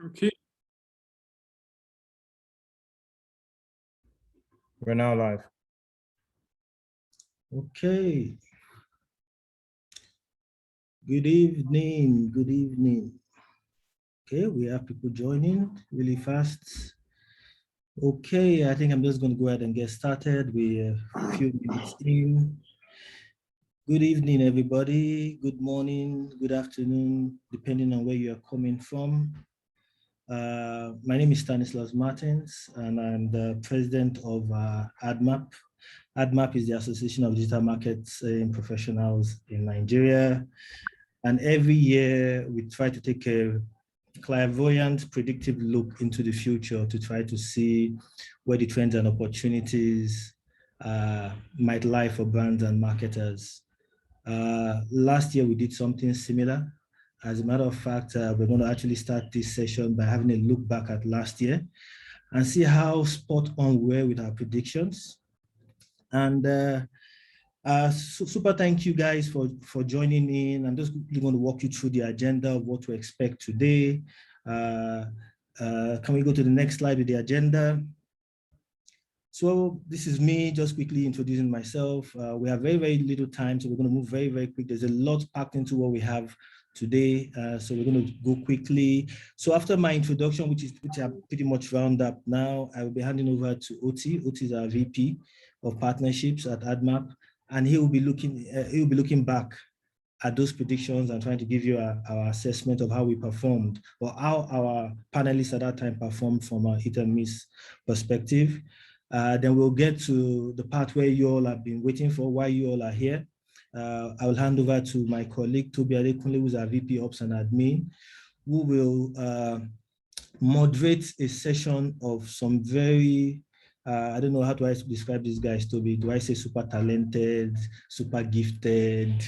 Okay. We're now live. Okay. Good evening. Good evening. Okay, we have people joining really fast. Okay, I think I'm just going to go ahead and get started. We're a few minutes in. Good evening, everybody. Good morning, good afternoon, depending on where you are coming from. My name is Stanislaus Martins, and I'm the president of ADMARP. ADMARP is the Association of Digital Marketing Professionals in Nigeria. And every year we try to take a clairvoyant, predictive look into the future to try to see where the trends and opportunities might lie for brands and marketers. Last year we did something similar. As a matter of fact, we're going to actually start this session by having a look back at last year and see how spot on we were with our predictions. And super thank you guys for joining in. I'm just going to walk you through the agenda of what to expect today. Can we go to the next slide with the agenda? So this is me just quickly introducing myself. We have very, very little time, so we're going to move very, very quick. There's a lot packed into what we have today, so we're going to go quickly. So after my introduction, which I pretty much round up now, I will be handing over to Oti. Oti is our VP of partnerships at ADMARP, and he will be looking back at those predictions and trying to give you our assessment of how we performed, or how our panelists at that time performed from a hit and miss perspective. Then we'll get to the part where you all have been waiting for, why you all are here. I will hand over to my colleague, Tobi Adekunle, who's our VP Ops and Admin, who will moderate a session of some very, I don't know how to describe these guys, Tobi. Do I say super talented, super gifted,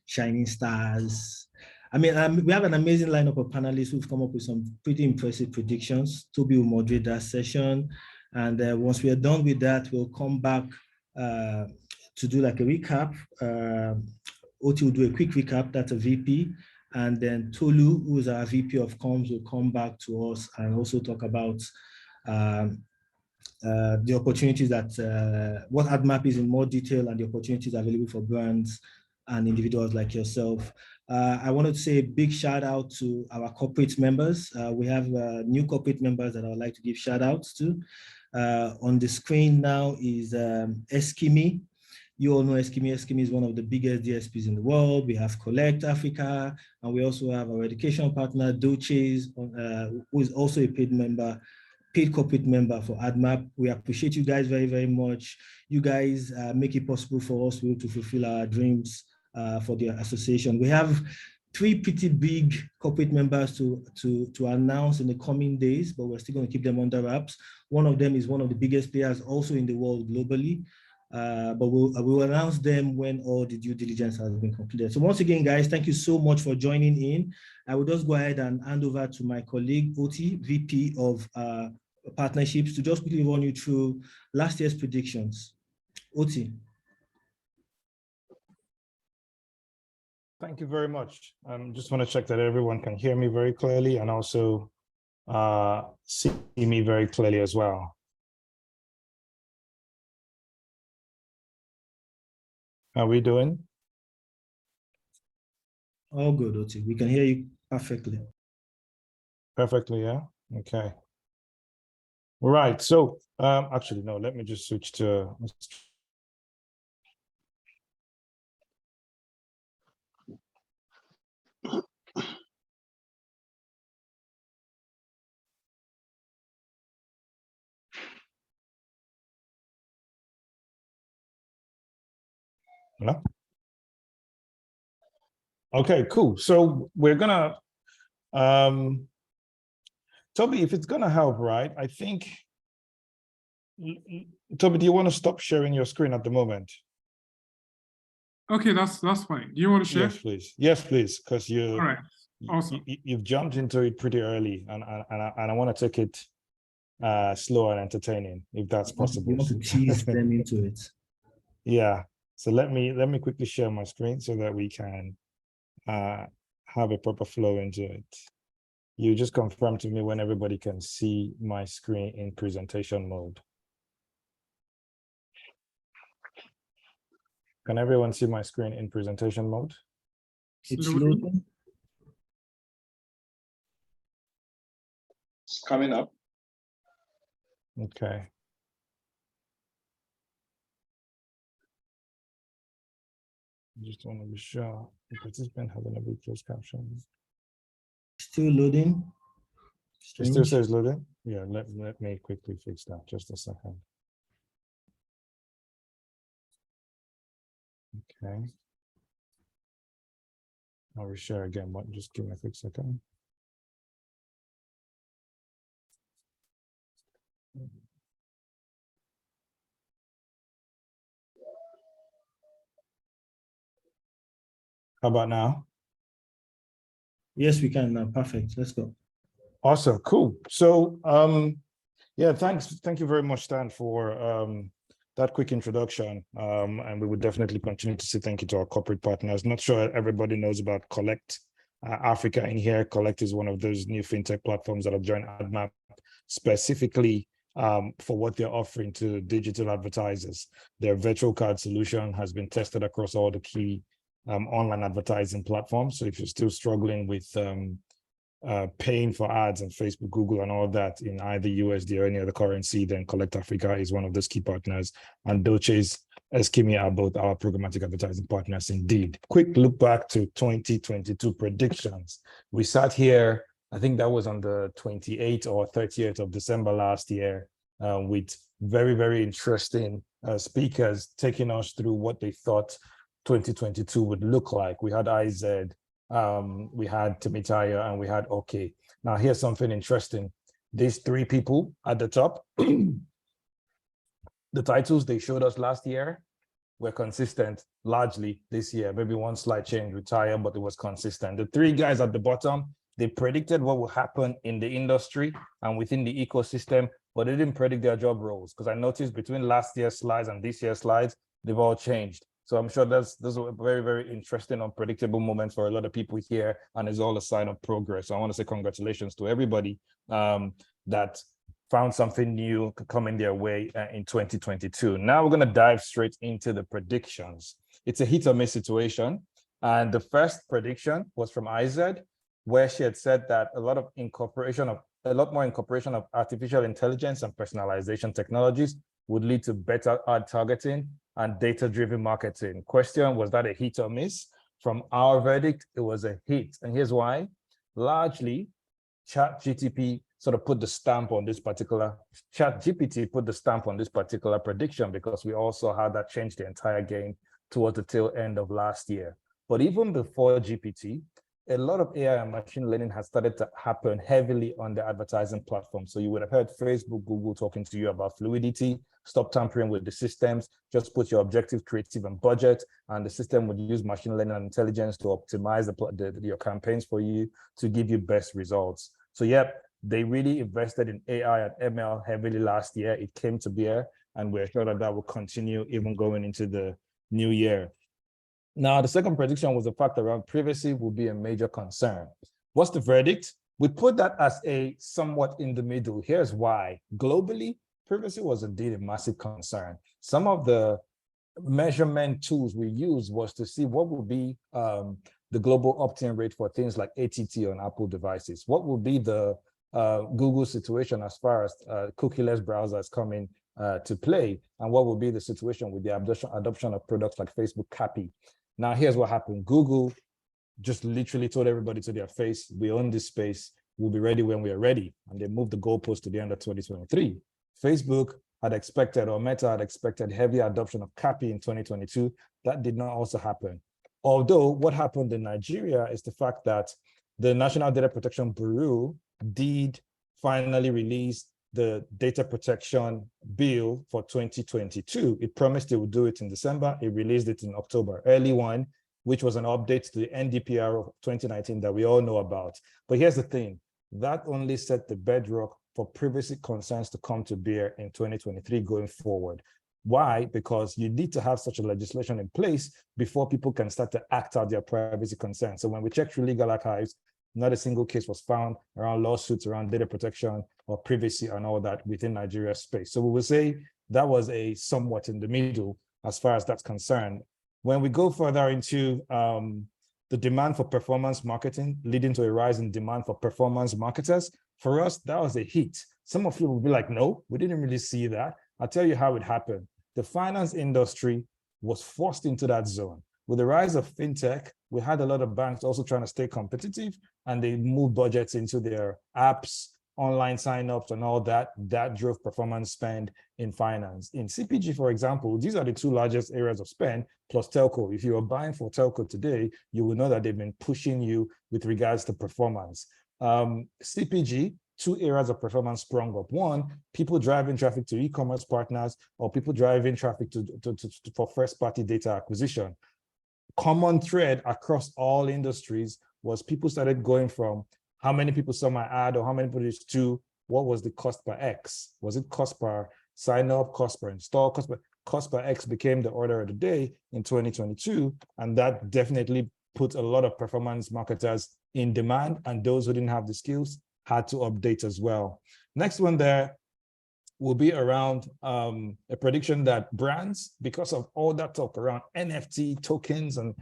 shining stars? I mean, we have an amazing lineup of panelists who've come up with some pretty impressive predictions. Tobi will moderate that session. And once we are done with that, we'll come back to do like a recap. Oti will do a quick recap, that's a VP. And then Tolu, who is our VP of Comms, will come back to us and also talk about the opportunities that, what ADMARP is in more detail and the opportunities available for brands and individuals like yourself. I wanted to say a big shout out to our corporate members. We have new corporate members that I would like to give shout outs to. On the screen now is Eskimi. You all know Eskimi. Eskimi is one of the biggest DSPs in the world. We have Collect Africa, and we also have our education partner, Dochase, who is also a paid corporate member for ADMARP. We appreciate you guys very, very much. You guys make it possible for us to fulfill our dreams for the association. We have 3 pretty big corporate members to announce in the coming days, but we're still going to keep them under wraps. One of them is one of the biggest players also in the world globally, but we'll announce them when all the due diligence has been completed. So once again, guys, thank you so much for joining in. I will just go ahead and hand over to my colleague, Oti, VP of partnerships, to just quickly run you through last year's predictions. Oti. Thank you very much. Just want to check that everyone can hear me very clearly and also see me very clearly as well. How are we doing? All good, Oti. We can hear you perfectly. Perfectly, yeah? Okay. All right, so actually, no, let me just switch to... No? Okay, cool. So we're gonna, Toby, if it's gonna help, right? I think, Toby, do you want to stop sharing your screen at the moment? Okay, that's fine. Do you want to share? Yes, please. Yes, please, because you. All right. Awesome. You've jumped into it pretty early, and I want to take it slow and entertaining, if that's possible. You want to tease them into it. Yeah. So let me quickly share my screen so that we can have a proper flow into it. you just confirm to me when everybody can see my screen in presentation mode. Can everyone see my screen in presentation mode? It's loading. It's coming up. Okay. I just want to be sure the participant has enabled closed captions. Still loading. It still says loading? Yeah, let me quickly fix that. Just a second. Okay. I'll reshare again, but just give me a quick second. How about now? Yes, we can now. Perfect. Let's go. Awesome, cool. So yeah, thank you very much, Stan, for that quick introduction. And we would definitely continue to say thank you to our corporate partners. Not sure everybody knows about Collect Africa in here. Collect is one of those new fintech platforms that have joined Admarp specifically for what they're offering to digital advertisers. Their virtual card solution has been tested across all the key online advertising platforms. So if you're still struggling with paying for ads on Facebook, Google, and all that in either USD or any other currency, then Collect Africa is one of those key partners. And Dochase, Eskimi are both our programmatic advertising partners indeed. Quick look back to 2022 predictions. We sat here, I think that was on the 28th or 30th of December last year, with very, very interesting speakers taking us through what they thought 2022 would look like. We had IZ, we had Timitaya, and we had OK. Now here's something interesting. These three people at the top, the titles they showed us last year were consistent largely this year. Maybe one slight change with Taya, but it was consistent. The three guys at the bottom, they predicted what will happen in the industry and within the ecosystem, but they didn't predict their job roles. Because I noticed between last year's slides and this year's slides, they've all changed. So I'm sure those are very, very interesting, unpredictable moments for a lot of people here, and it's all a sign of progress. So I want to say congratulations to everybody that found something new coming their way in 2022. Now we're going to dive straight into the predictions. It's a hit or miss situation. And the first prediction was from IZ, where she had said that a lot more incorporation of artificial intelligence and personalization technologies would lead to better ad targeting and data-driven marketing. Question, was that a hit or miss? From our verdict, it was a hit. And here's why. Largely, ChatGPT put the stamp on this particular prediction, because we also had that change the entire game towards the tail end of last year. But even before GPT, a lot of AI and machine learning has started to happen heavily on the advertising platform. So you would have heard Facebook, Google talking to you about fluidity, stop tampering with the systems, just put your objective, creative, and budget, and the system would use machine learning and intelligence to optimize your campaigns for you to give you best results. So yeah, they really invested in AI and ML heavily last year. It came to bear, and we're sure that will continue even going into the new year. Now, the second prediction was the fact around privacy will be a major concern. What's the verdict? We put that as a somewhat in the middle. Here's why. Globally, privacy was indeed a massive concern. Some of the measurement tools we used was to see what would be the global opt-in rate for things like ATT on Apple devices. What will be the Google situation as far as cookieless browsers coming to play, and what will be the situation with the adoption of products like Facebook Cappy. Now, here's what happened. Google just literally told everybody to their face, we own this space, we'll be ready when we are ready. And they moved the goalpost to the end of 2023. Facebook had expected, or Meta had expected, heavy adoption of Cappy in 2022. That did not also happen. Although what happened in Nigeria is the fact that the National Data Protection Bureau did finally release the data protection bill for 2022. It promised it would do it in December. It released it in October, early one, which was an update to the NDPR of 2019 that we all know about. But here's the thing, that only set the bedrock for privacy concerns to come to bear in 2023 going forward. Why? Because you need to have such a legislation in place before people can start to act out their privacy concerns. So when we check through legal archives, not a single case was found around lawsuits around data protection or privacy and all that within Nigeria's space. So we will say that was a somewhat in the middle as far as that's concerned. When we go further into the demand for performance marketing, leading to a rise in demand for performance marketers, for us, that was a hit. Some of you will be like, no, we didn't really see that. I'll tell you how it happened. The finance industry was forced into that zone. With the rise of fintech, we had a lot of banks also trying to stay competitive, and they moved budgets into their apps, online signups and all that. That drove performance spend in finance. In CPG, for example, these are the two largest areas of spend plus telco. If you are buying for telco today, you will know that they've been pushing you with regards to performance. CPG, two areas of performance sprung up. One, people driving traffic to e-commerce partners or people driving traffic for first-party data acquisition. Common thread across all industries was people started going from how many people saw my ad or how many people reached to what was the cost per X? Was it cost per sign up, cost per install, cost per X became the order of the day in 2022. And that definitely put a lot of performance marketers in demand, and those who didn't have the skills had to update as well. Next one there will be around a prediction that brands, because of all that talk around NFT tokens and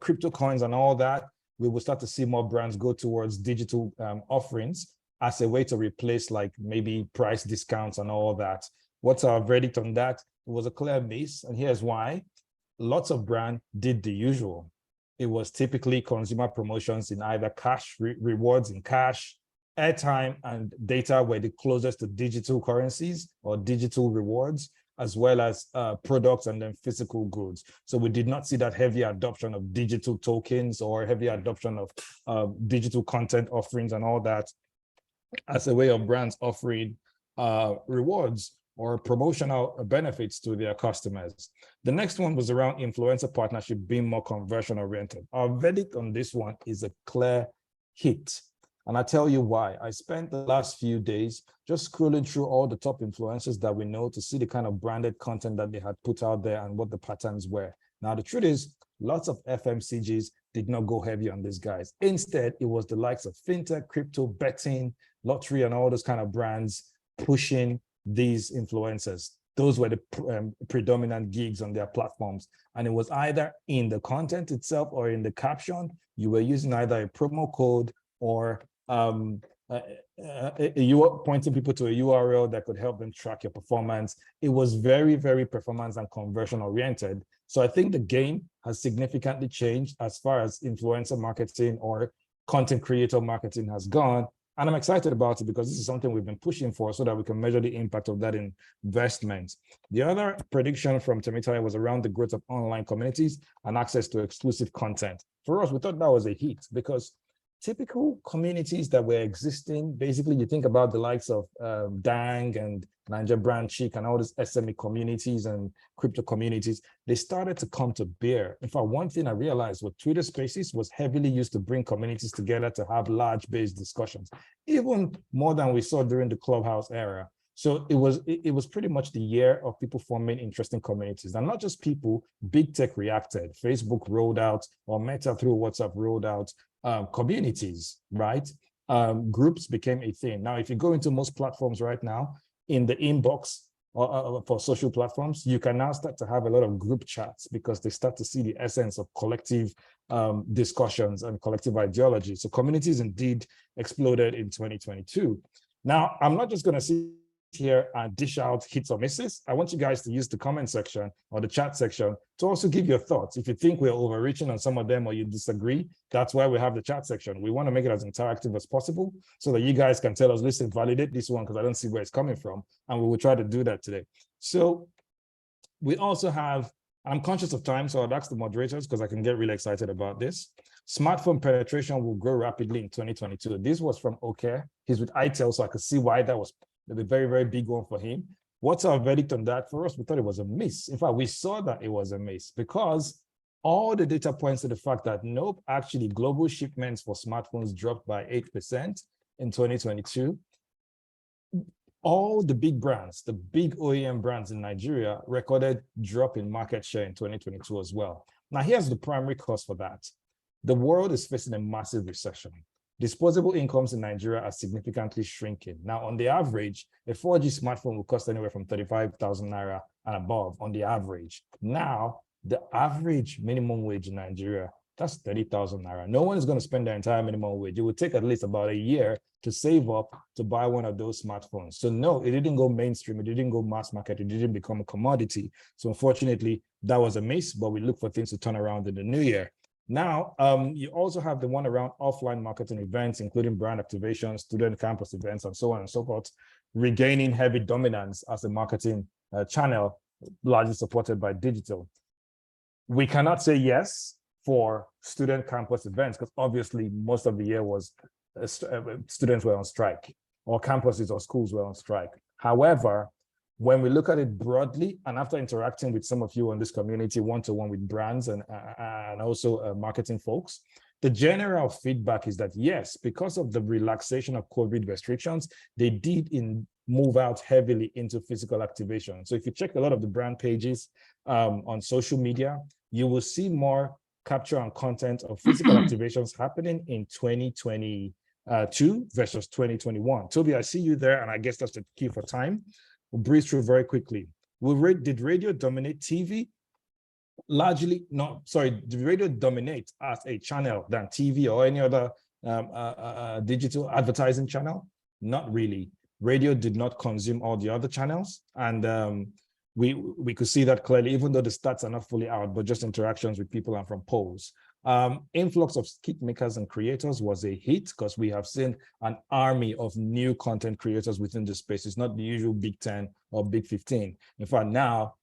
crypto coins and all that, we will start to see more brands go towards digital offerings as a way to replace like maybe price discounts and all that. What's our verdict on that? It was a clear miss, and here's why. Lots of brands did the usual. It was typically consumer promotions in either cash, rewards in cash, airtime and data were the closest to digital currencies or digital rewards, as well as products and then physical goods. So we did not see that heavy adoption of digital tokens or heavy adoption of digital content offerings and all that as a way of brands offering rewards or promotional benefits to their customers. The next one was around influencer partnership being more conversion oriented. Our verdict on this one is a clear hit. And I tell you why. I spent the last few days just scrolling through all the top influencers that we know to see the kind of branded content that they had put out there and what the patterns were. Now, the truth is, lots of FMCGs did not go heavy on these guys. Instead, it was the likes of fintech, crypto, betting, lottery, and all those kind of brands pushing these influencers. Those were the predominant gigs on their platforms. And it was either in the content itself or in the caption, you were using either a promo code or you were pointing people to a URL that could help them track your performance. It was very, very performance and conversion oriented. So I think the game has significantly changed as far as influencer marketing or content creator marketing has gone. And I'm excited about it because this is something we've been pushing for so that we can measure the impact of that investment. The other prediction from Temitayo was around the growth of online communities and access to exclusive content. For us, we thought that was a hit because typical communities that were existing, basically you think about the likes of Dang and Ninja Brand Chic and all these SME communities and crypto communities, they started to come to bear. In fact, one thing I realized with Twitter Spaces was heavily used to bring communities together to have large-based discussions, even more than we saw during the Clubhouse era. So it was pretty much the year of people forming interesting communities. And not just people, big tech reacted. Facebook rolled out, or Meta through WhatsApp rolled out communities, right? Groups became a thing. Now, if you go into most platforms right now, in the inbox for social platforms, you can now start to have a lot of group chats because they start to see the essence of collective discussions and collective ideology. So communities indeed exploded in 2022. Now, I'm not just going to sit here and dish out hits or misses. I want you guys to use the comment section or the chat section to also give your thoughts. If you think we're overreaching on some of them or you disagree, that's why we have the chat section. We want to make it as interactive as possible so that you guys can tell us, listen, validate this one because I don't see where it's coming from. And we will try to do that today. So we also have, I'm conscious of time, so I'll ask the moderators because I can get really excited about this. Smartphone penetration will grow rapidly in 2022. This was from Okay. He's with ITEL, so I could see why that was a very, very big one for him. What's our verdict on that? For us, we thought it was a miss. In fact, we saw that it was a miss because all the data points to the fact that nope, actually global shipments for smartphones dropped by 8% in 2022. All the big brands, the big OEM brands in Nigeria recorded drop in market share in 2022 as well. Now, here's the primary cause for that. The world is facing a massive recession. disposable incomes in Nigeria are significantly shrinking. Now, on the average, a 4G smartphone will cost anywhere from 35,000 naira and above on the average. Now, the average minimum wage in Nigeria, that's 30,000 naira. No one is going to spend their entire minimum wage. It would take at least about a year to save up to buy one of those smartphones. So no, it didn't go mainstream. It didn't go mass market. It didn't become a commodity. So unfortunately, that was a miss, but we look for things to turn around in the new year. Now, you also have the one around offline marketing events, including brand activation, student campus events, and so on and so forth, regaining heavy dominance as a marketing channel, largely supported by digital. We cannot say yes for student campus events because obviously most of the year was students were on strike, or campuses or schools were on strike. However, when we look at it broadly, and after interacting with some of you on this community one-to-one with brands and also marketing folks, the general feedback is that yes, because of the relaxation of COVID restrictions, they did move out heavily into physical activation. So if you check a lot of the brand pages on social media, you will see more capture and content of physical activations happening in 2022 versus 2021. Toby, I see you there, and I guess that's the key for time. We'll breeze through very quickly. Did radio dominate TV? Largely, no, sorry, did radio dominate as a channel than TV or any other digital advertising channel? Not really. Radio did not consume all the other channels. And we could see that clearly, even though the stats are not fully out, but just interactions with people and from polls. Influx of skit makers and creators was a hit because we have seen an army of new content creators within the space. It's not the usual Big 10 or Big 15. In fact, now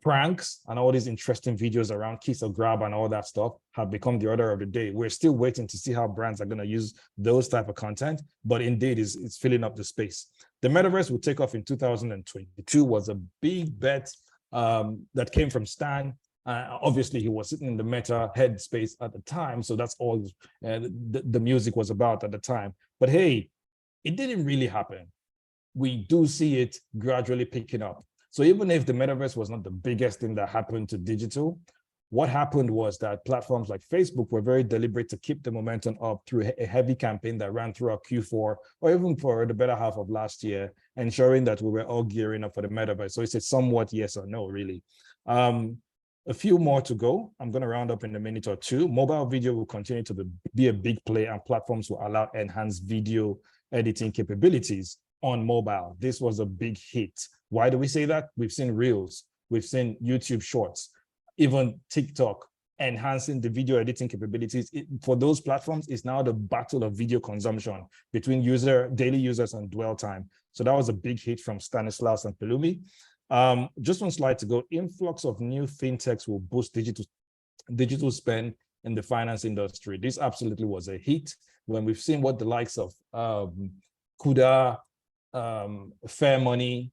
pranks and all these interesting videos around kiss or grab and all that stuff have become the order of the day. We're still waiting to see how brands are going to use those type of content, but indeed it's filling up the space. The metaverse will take off in 2022 was a big bet that came from Stan. Obviously, he was sitting in the Meta headspace at the time, so that's all the music was about at the time. But hey, it didn't really happen. We do see it gradually picking up. So even if the metaverse was not the biggest thing that happened to digital, what happened was that platforms like Facebook were very deliberate to keep the momentum up through a heavy campaign that ran throughout Q4 or even for the better half of last year, ensuring that we were all gearing up for the metaverse. So it's a somewhat yes or no, really. A few more to go. I'm going to round up in a minute or two. Mobile video will continue to be a big play, and platforms will allow enhanced video editing capabilities on mobile. This was a big hit. Why do we say that? We've seen Reels, we've seen YouTube Shorts, even TikTok enhancing the video editing capabilities. For those platforms, it's now the battle of video consumption between daily users and dwell time. So that was a big hit from Stanislaus and Pelumi. Just one slide to go. Influx of new fintechs will boost digital spend in the finance industry. This absolutely was a hit when we've seen what the likes of Kuda, Fair Money,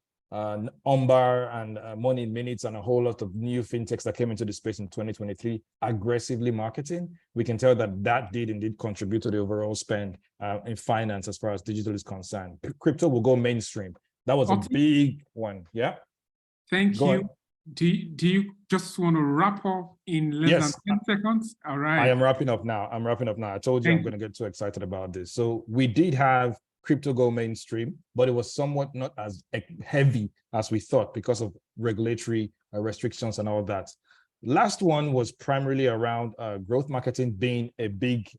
Umbar, and Money in Minutes, and a whole lot of new fintechs that came into the space in 2023 aggressively marketing. We can tell that did indeed contribute to the overall spend in finance as far as digital is concerned. Crypto will go mainstream. That was a big one. Yeah. Thank you. Do you just want to wrap up in less than 10 seconds? All right. I am wrapping up now. I told you I'm going to get too excited about this. So we did have crypto go mainstream, but it was somewhat not as heavy as we thought because of regulatory restrictions and all that. Last one was primarily around growth marketing being a big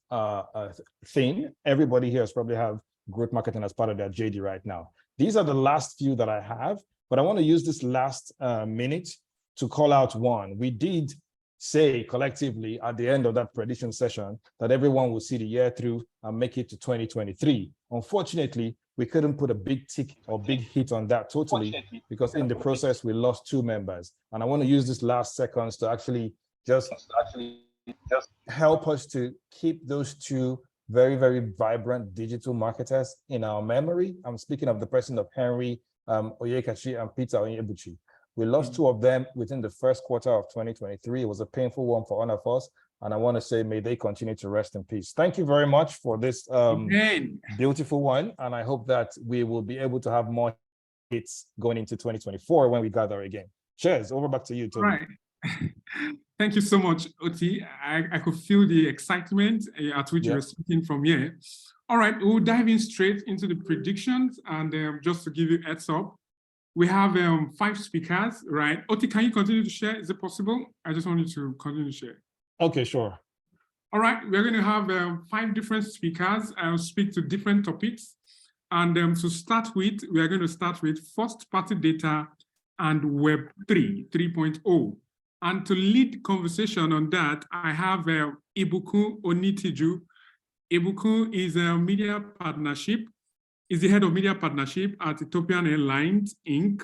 thing. Everybody here has probably have growth marketing as part of their JD right now. These are the last few that I have, but I want to use this last minute to call out one. We did say collectively at the end of that prediction session that everyone will see the year through and make it to 2023. Unfortunately, we couldn't put a big tick or big hit on that totally because in the process, we lost 2 members. And I want to use this last seconds to actually just help us to keep those 2 very, very vibrant digital marketers in our memory. I'm speaking of the person of Henry Oyekachi and Peter Onyebuchi. We lost 2 of them within the first quarter of 2023. It was a painful one for all of us. And I want to say, may they continue to rest in peace. Thank you very much for this beautiful one. And I hope that we will be able to have more hits going into 2024 when we gather again. Cheers. Over back to you, Toby. Right. Thank you so much, Oti. I could feel the excitement at which you were speaking from here. All right, we'll dive in straight into the predictions. And just to give you a heads up, we have 5 speakers, right? Oti, can you continue to share? Is it possible? I just want you to continue to share. Okay, sure. All right, we're going to have 5 different speakers. I'll speak to different topics. And to start with, we are going to start with first-party data and Web 3.0. And to lead conversation on that, I have Ibukun Onitiju. Ibukun is a media partnership, is the head of media partnership at Ethiopian Airlines, Inc.,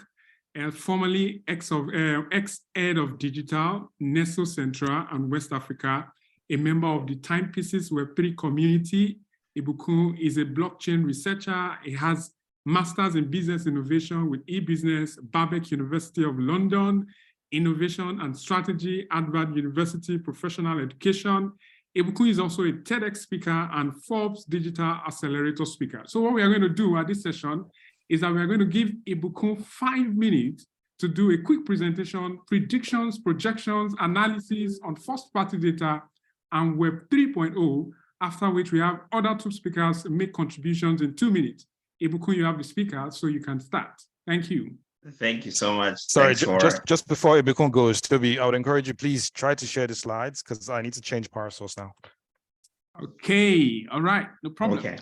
formerly ex-head of digital, Neso Central and West Africa, a member of the Timepieces Web3 community. Ibukun is a blockchain researcher. He has Masters in Business Innovation with e-business, Birkbeck University of London, Innovation and Strategy, Admarp University, Professional Education. Ibukun is also a TEDx speaker and Forbes Digital Accelerator speaker. So what we are going to do at this session is that we are going to give Ibukun 5 minutes to do a quick presentation, predictions, projections, analysis on first-party data and Web 3.0, after which we have other 2 speakers make contributions in 2 minutes. Ibukun, you have the speaker, so you can start. Thank you. Thank you so much. Sorry, just before Ibukun goes, Toby, I would encourage you, please try to share the slides because I need to change power source now. Okay, all right, no problem. Okay.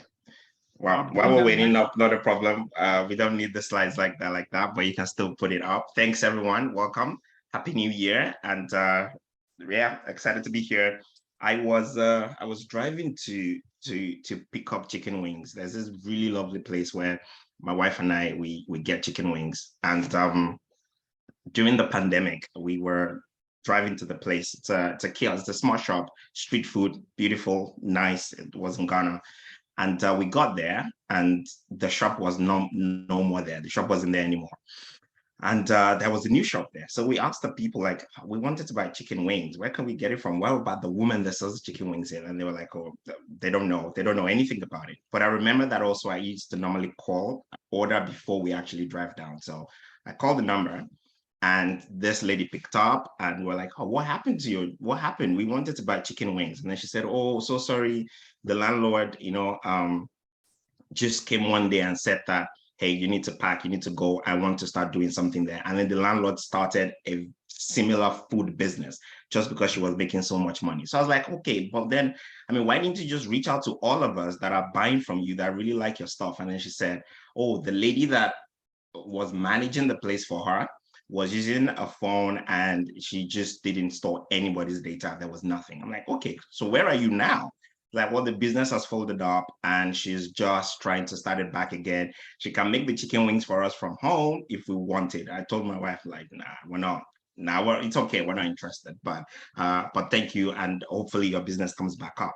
Well, while we're waiting up, not a problem. We don't need the slides like that, but you can still put it up. Thanks, everyone. Welcome. Happy New Year. And yeah, excited to be here. I was driving to pick up chicken wings. There's this really lovely place where my wife and I we get chicken wings. And during the pandemic, we were driving to the place. It's a kiosk, it's a small shop, street food, beautiful, nice. It was in Ghana. And we got there and the shop was no more there. The shop wasn't there anymore. And there was a new shop there. So we asked the people, like, we wanted to buy chicken wings. Where can we get it from? Well, about the woman that sells chicken wings here. And they were like, oh, they don't know. They don't know anything about it. But I remember that also I used to normally order before we actually drive down. So I called the number and this lady picked up and we're like, oh, what happened to you? What happened? We wanted to buy chicken wings. And then she said, oh, so sorry. The landlord, just came one day and said that, hey, you need to pack, you need to go. I want to start doing something there. And then the landlord started a similar food business just because she was making so much money. So I was like, okay, but then, why didn't you just reach out to all of us that are buying from you that really like your stuff? And then she said, oh, the lady that was managing the place for her was using a phone and she just didn't store anybody's data. There was nothing. I'm like, okay, so where are you now? Like, well, the business has folded up and she's just trying to start it back again. She can make the chicken wings for us from home if we wanted. I told my wife, like, nah, we're not. Nah, it's okay. We're not interested, but thank you. And hopefully your business comes back up.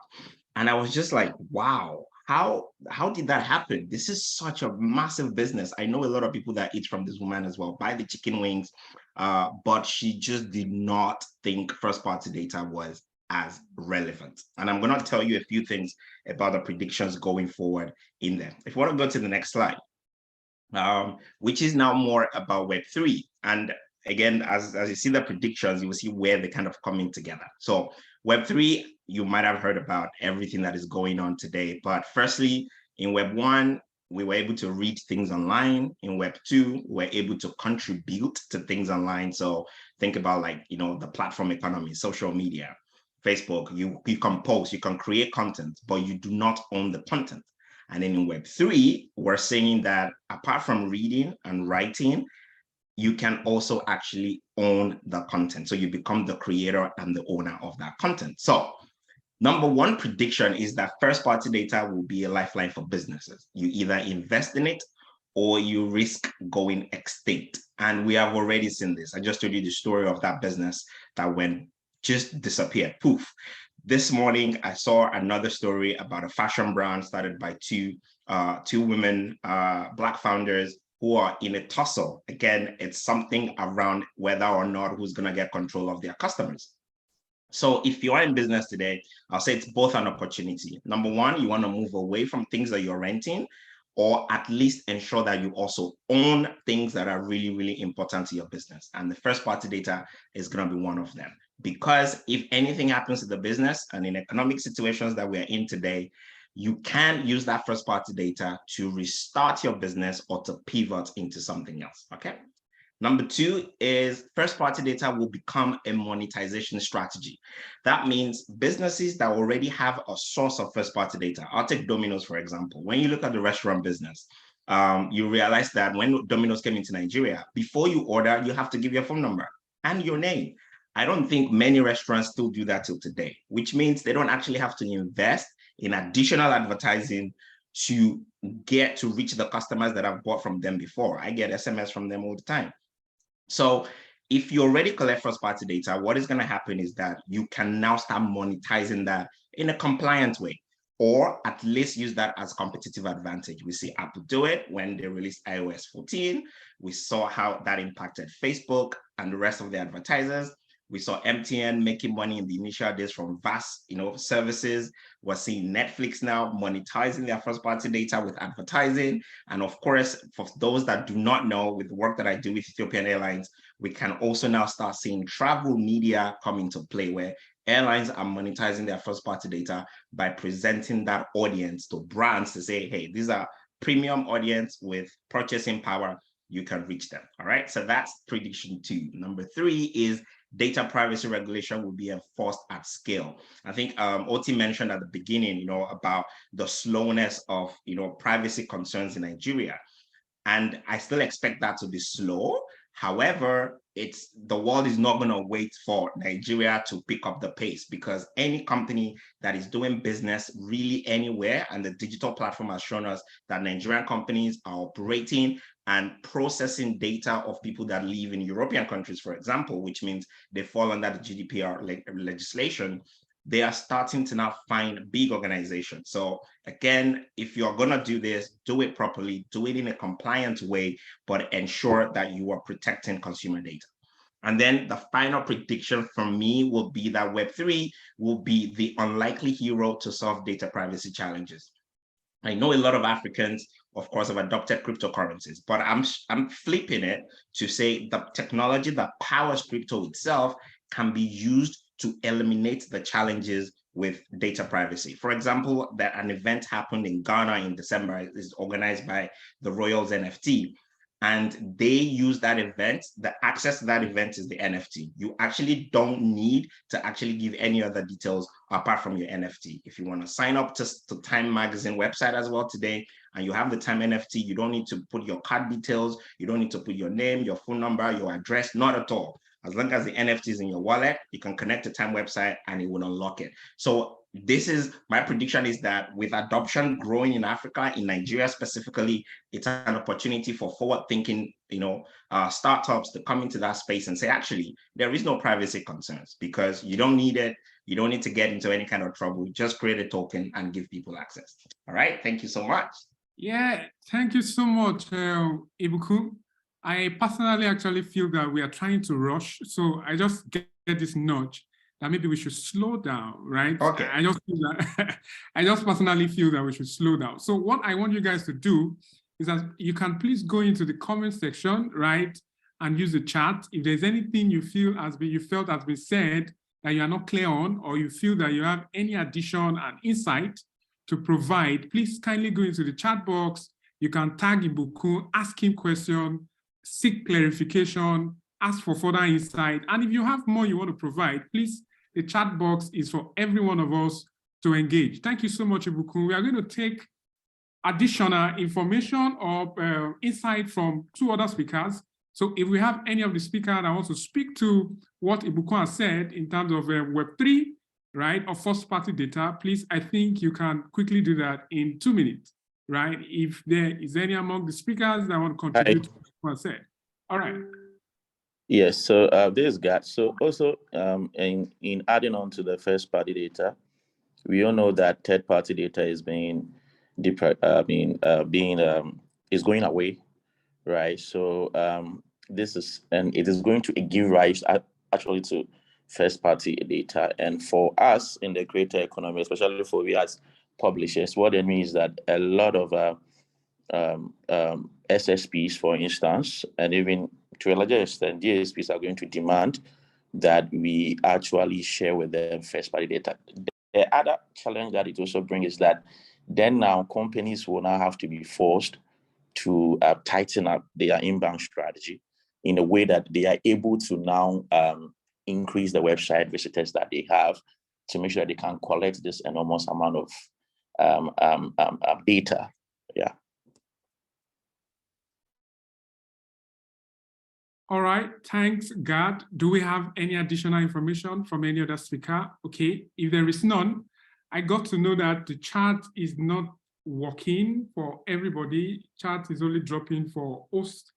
And I was just like, wow, how did that happen? This is such a massive business. I know a lot of people that eat from this woman as well, buy the chicken wings, but she just did not think first-party data was as relevant. And I'm going to tell you a few things about the predictions going forward in there. If you want to go to the next slide, which is now more about Web3. And again, as you see the predictions, you will see where they're kind of coming together. So Web3, you might have heard about everything that is going on today. But firstly, in Web1, we were able to read things online. In Web2, we're able to contribute to things online. So think about the platform economy, social media, Facebook, you can post, you can create content, but you do not own the content. And then in Web3, we're saying that apart from reading and writing, you can also actually own the content. So you become the creator and the owner of that content. So number one prediction is that first-party data will be a lifeline for businesses. You either invest in it or you risk going extinct. And we have already seen this. I just told you the story of that business that just disappeared. Poof. This morning, I saw another story about a fashion brand started by two women, Black founders, who are in a tussle. Again, it's something around whether or not who's going to get control of their customers. So if you are in business today, I'll say it's both an opportunity. Number one, you want to move away from things that you're renting, or at least ensure that you also own things that are really, really important to your business. And the first-party data is going to be one of them. Because if anything happens to the business and in economic situations that we are in today, you can use that first-party data to restart your business or to pivot into something else, okay? Number 2 is first-party data will become a monetization strategy. That means businesses that already have a source of first-party data. I'll take Domino's, for example. When you look at the restaurant business, you realize that when Domino's came into Nigeria, before you order, you have to give your phone number and your name. I don't think many restaurants still do that till today, which means they don't actually have to invest in additional advertising to get to reach the customers that have bought from them before. I get SMS from them all the time. So if you already collect first-party data, what is going to happen is that you can now start monetizing that in a compliant way, or at least use that as competitive advantage. We see Apple do it when they released iOS 14. We saw how that impacted Facebook and the rest of the advertisers. We saw MTN making money in the initial days from vast, services. We're seeing Netflix now monetizing their first-party data with advertising. And of course, for those that do not know, with the work that I do with Ethiopian Airlines, we can also now start seeing travel media come into play, where airlines are monetizing their first-party data by presenting that audience to brands to say, hey, these are premium audience with purchasing power. You can reach them. All right. So that's prediction 2. Number 3 is data privacy regulation will be enforced at scale. I think Oti mentioned at the beginning, about the slowness of, privacy concerns in Nigeria. And I still expect that to be slow. However, the world is not going to wait for Nigeria to pick up the pace, because any company that is doing business really anywhere, and the digital platform has shown us that Nigerian companies are operating and processing data of people that live in European countries, for example, which means they fall under the GDPR legislation. They are starting to now find big organizations. So again, if you're going to do this, do it properly, do it in a compliant way, but ensure that you are protecting consumer data. And then the final prediction from me will be that Web3 will be the unlikely hero to solve data privacy challenges. I know a lot of Africans, of course, have adopted cryptocurrencies, but I'm flipping it to say the technology that powers crypto itself can be used to eliminate the challenges with data privacy. For example, that an event happened in Ghana in December, is organized by the Royals NFT, and they use that event. The access to that event is the NFT. You actually don't need to actually give any other details apart from your NFT. If you want to sign up to Time Magazine website as well today, and you have the Time NFT, you don't need to put your card details, you don't need to put your name, your phone number, your address, not at all. As long as the NFT is in your wallet, you can connect to Time website and it will unlock it. So this is my prediction, is that with adoption growing in Africa, in Nigeria specifically, it's an opportunity for forward-thinking, startups to come into that space and say, actually, there is no privacy concerns, because you don't need it. You don't need to get into any kind of trouble. Just create a token and give people access. All right. Thank you so much. Yeah, thank you so much, Ibukun. I personally actually feel that we are trying to rush. So I just get this nudge that maybe we should slow down, right? Okay. I just feel that I just personally feel that we should slow down. So what I want you guys to do is that you can please go into the comment section, right, and use the chat. If there's anything you felt has been said that you are not clear on, or you feel that you have any addition and insight to provide, please kindly go into the chat box. You can tag Ibukun, ask him questions, seek clarification, ask for further insight. And if you have more you want to provide, please, the chat box is for every one of us to engage. Thank you so much, Ibukun. We are going to take additional information or insight from 2 other speakers. So if we have any of the speakers that want to speak to what Ibukun has said in terms of Web3, right, or first-party data, please, I think you can quickly do that in 2 minutes, right? If there is any among the speakers that want to contribute to what I said. All right. Yes, so this is Gad. So also in adding on to the first-party data, we all know that third-party data is is going away, right? So it is going to give rise actually to first-party data. And for us in the creator economy, especially for we as publishers, what it means is that a lot of SSPs, for instance, and even to a larger extent, DSPs are going to demand that we actually share with them first-party data. The other challenge that it also brings is that then now companies will now have to be forced to tighten up their inbound strategy in a way that they are able to now increase the website visitors that they have to make sure that they can collect this enormous amount of data. Yeah. All right, thanks, Gad. Do we have any additional information from any other speaker? Okay, if there is none, I got to know that the chat is not working for everybody. Chat is only dropping for hosts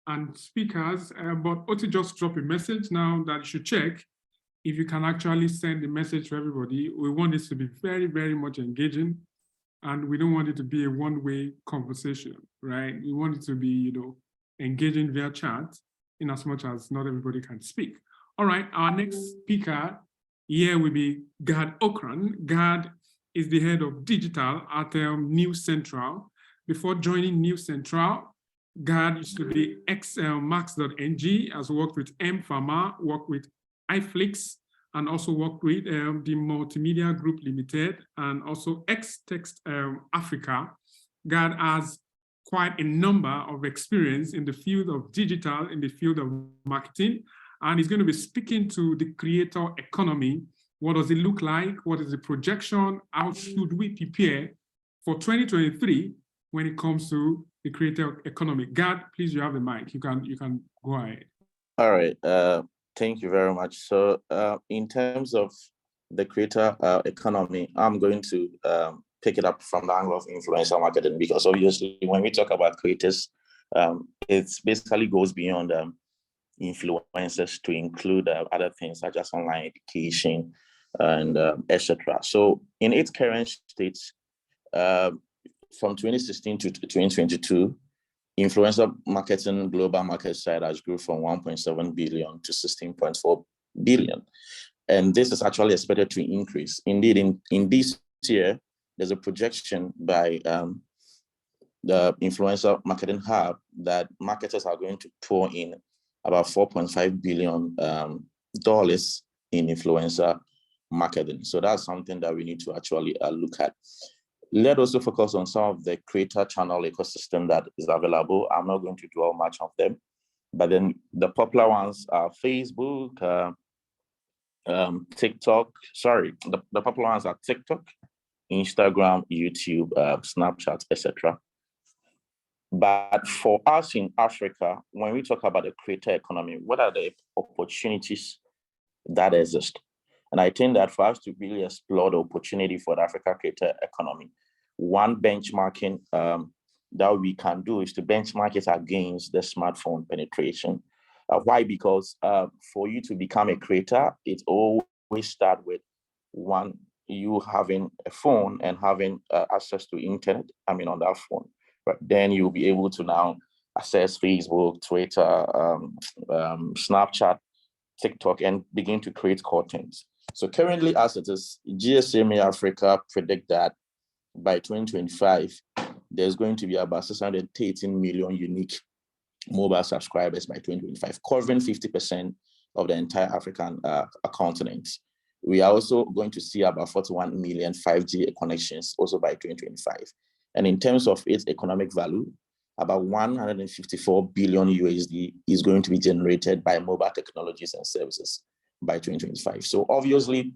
and speakers, but Oti just dropped a message now that you should check if you can actually send the message to everybody. We want this to be very, very much engaging, and we don't want it to be a one-way conversation, right? We want it to be, engaging via chat in as much as not everybody can speak. All right, our next speaker here will be Gad Ocean. Gad is the head of digital at News Central. Before joining News Central, Gad used to be ex-Max.ng, has worked with M-Pharma, worked with iFlix, and also worked with the Multimedia Group Limited, and also ex-Text Africa. Gad has quite a number of experience in the field of digital, in the field of marketing, and he's going to be speaking to the creator economy. What does it look like? What is the projection? How should we prepare for 2023 when it comes to the creator economy? Gad, please, you have the mic. You can go ahead. All right. Thank you very much. So in terms of the creator economy, I'm going to pick it up from the angle of influencer marketing, because obviously when we talk about creators, it basically goes beyond influencers to include other things such as online education and etc. So in its current state, from 2016 to 2022, influencer marketing global market share has grew from 1.7 billion to 16.4 billion. And this is actually expected to increase. Indeed, in this year, there's a projection by the Influencer Marketing Hub that marketers are going to pour in about $4.5 billion in influencer marketing. So that's something that we need to actually look at. Let's also focus on some of the creator channel ecosystem that is available. I'm not going to dwell much on them, but then the popular ones are Facebook, TikTok. Sorry, the popular ones are TikTok, Instagram, YouTube, Snapchat, etc. But for us in Africa, when we talk about the creator economy, what are the opportunities that exist? And I think that for us to really explore the opportunity for the Africa creator economy, one benchmarking that we can do is to benchmark it against the smartphone penetration. Why? Because for you to become a creator, it always starts with one, you having a phone and having access to internet, on that phone. But then you'll be able to now access Facebook, Twitter, Snapchat, TikTok, and begin to create content. So currently, as it is, GSMA Africa predict that by 2025, there's going to be about 613 million unique mobile subscribers by 2025, covering 50% of the entire African continent. We are also going to see about 41 million 5G connections also by 2025. And in terms of its economic value, about 154 billion USD is going to be generated by mobile technologies and services by 2025. So obviously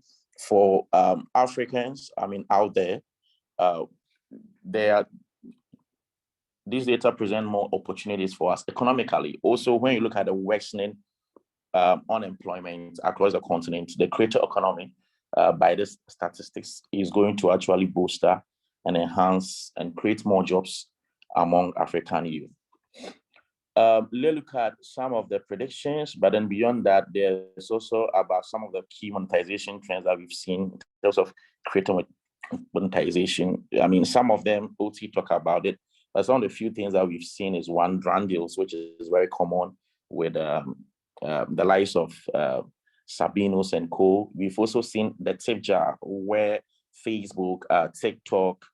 for Africans, out there, these data present more opportunities for us economically. Also, when you look at the worsening unemployment across the continent, the creator economy, by this statistics, is going to actually bolster and enhance and create more jobs among African youth. Let's look at some of the predictions, but then beyond that, there's also about some of the key monetization trends that we've seen in terms of creator monetization. Some of them, OT talk about it, but some of the few things that we've seen is one, brand deals, which is very common with the likes of Sabinos and Co. We've also seen the tip jar where Facebook, TikTok,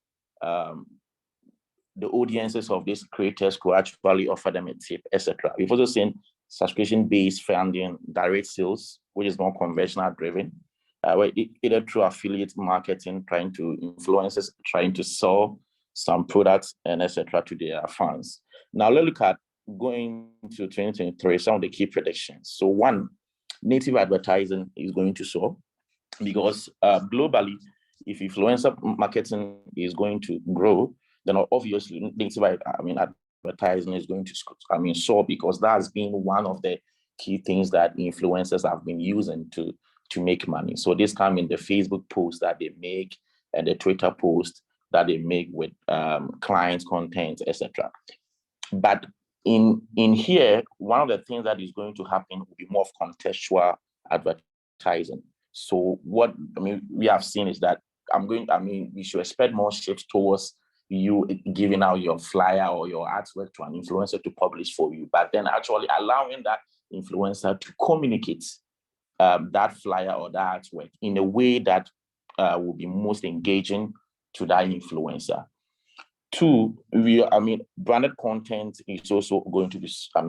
the audiences of these creators could actually offer them a tip, etc. We've also seen subscription-based funding, direct sales, which is more conventional driven. either through affiliate marketing, trying to influencers, trying to sell some products and etc. to their fans. Now let's look at going to 2023, some of the key predictions. So one, native advertising is going to soar because globally, if influencer marketing is going to grow, then obviously native advertising is going to soar, because that's been one of the key things that influencers have been using to make money. So this comes in the Facebook posts that they make and the Twitter posts that they make with clients' content, etc. But in here, one of the things that is going to happen will be more of contextual advertising. So what we have seen is that we should expect more shifts towards you giving out your flyer or your artwork to an influencer to publish for you, but then actually allowing that influencer to communicate that flyer or that artwork in a way that will be most engaging to that influencer. Two, branded content is also going to be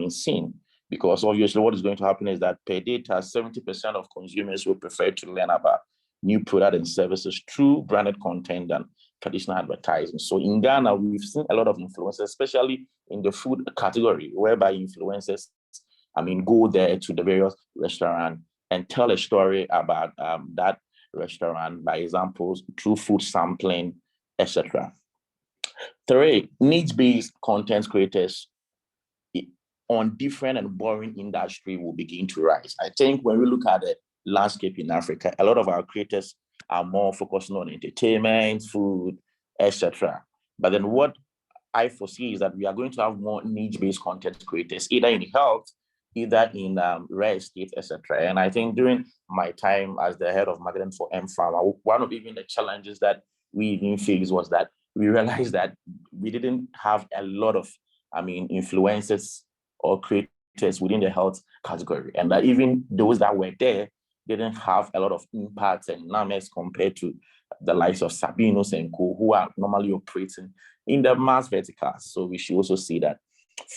seen, because obviously what is going to happen is that per data, 70% of consumers will prefer to learn about new product and services through branded content than traditional advertising. So in Ghana, we've seen a lot of influencers, especially in the food category, whereby influencers, go there to the various restaurants and tell a story about that restaurant, by examples, through food sampling, etc. Three, needs-based content creators on different and boring industry will begin to rise. I think when we look at the landscape in Africa, a lot of our creators are more focused on entertainment, food, etc. But then what I foresee is that we are going to have more niche-based content creators, either in health, either in real estate, etc. And I think during my time as the head of marketing for M-Pharma, one of even the challenges that we even faced was that we realized that we didn't have a lot of, influencers or creators within the health category. And that even those that were there didn't have a lot of impact and numbers compared to the likes of Sabinos and Co, who are normally operating in the mass verticals. So we should also see that.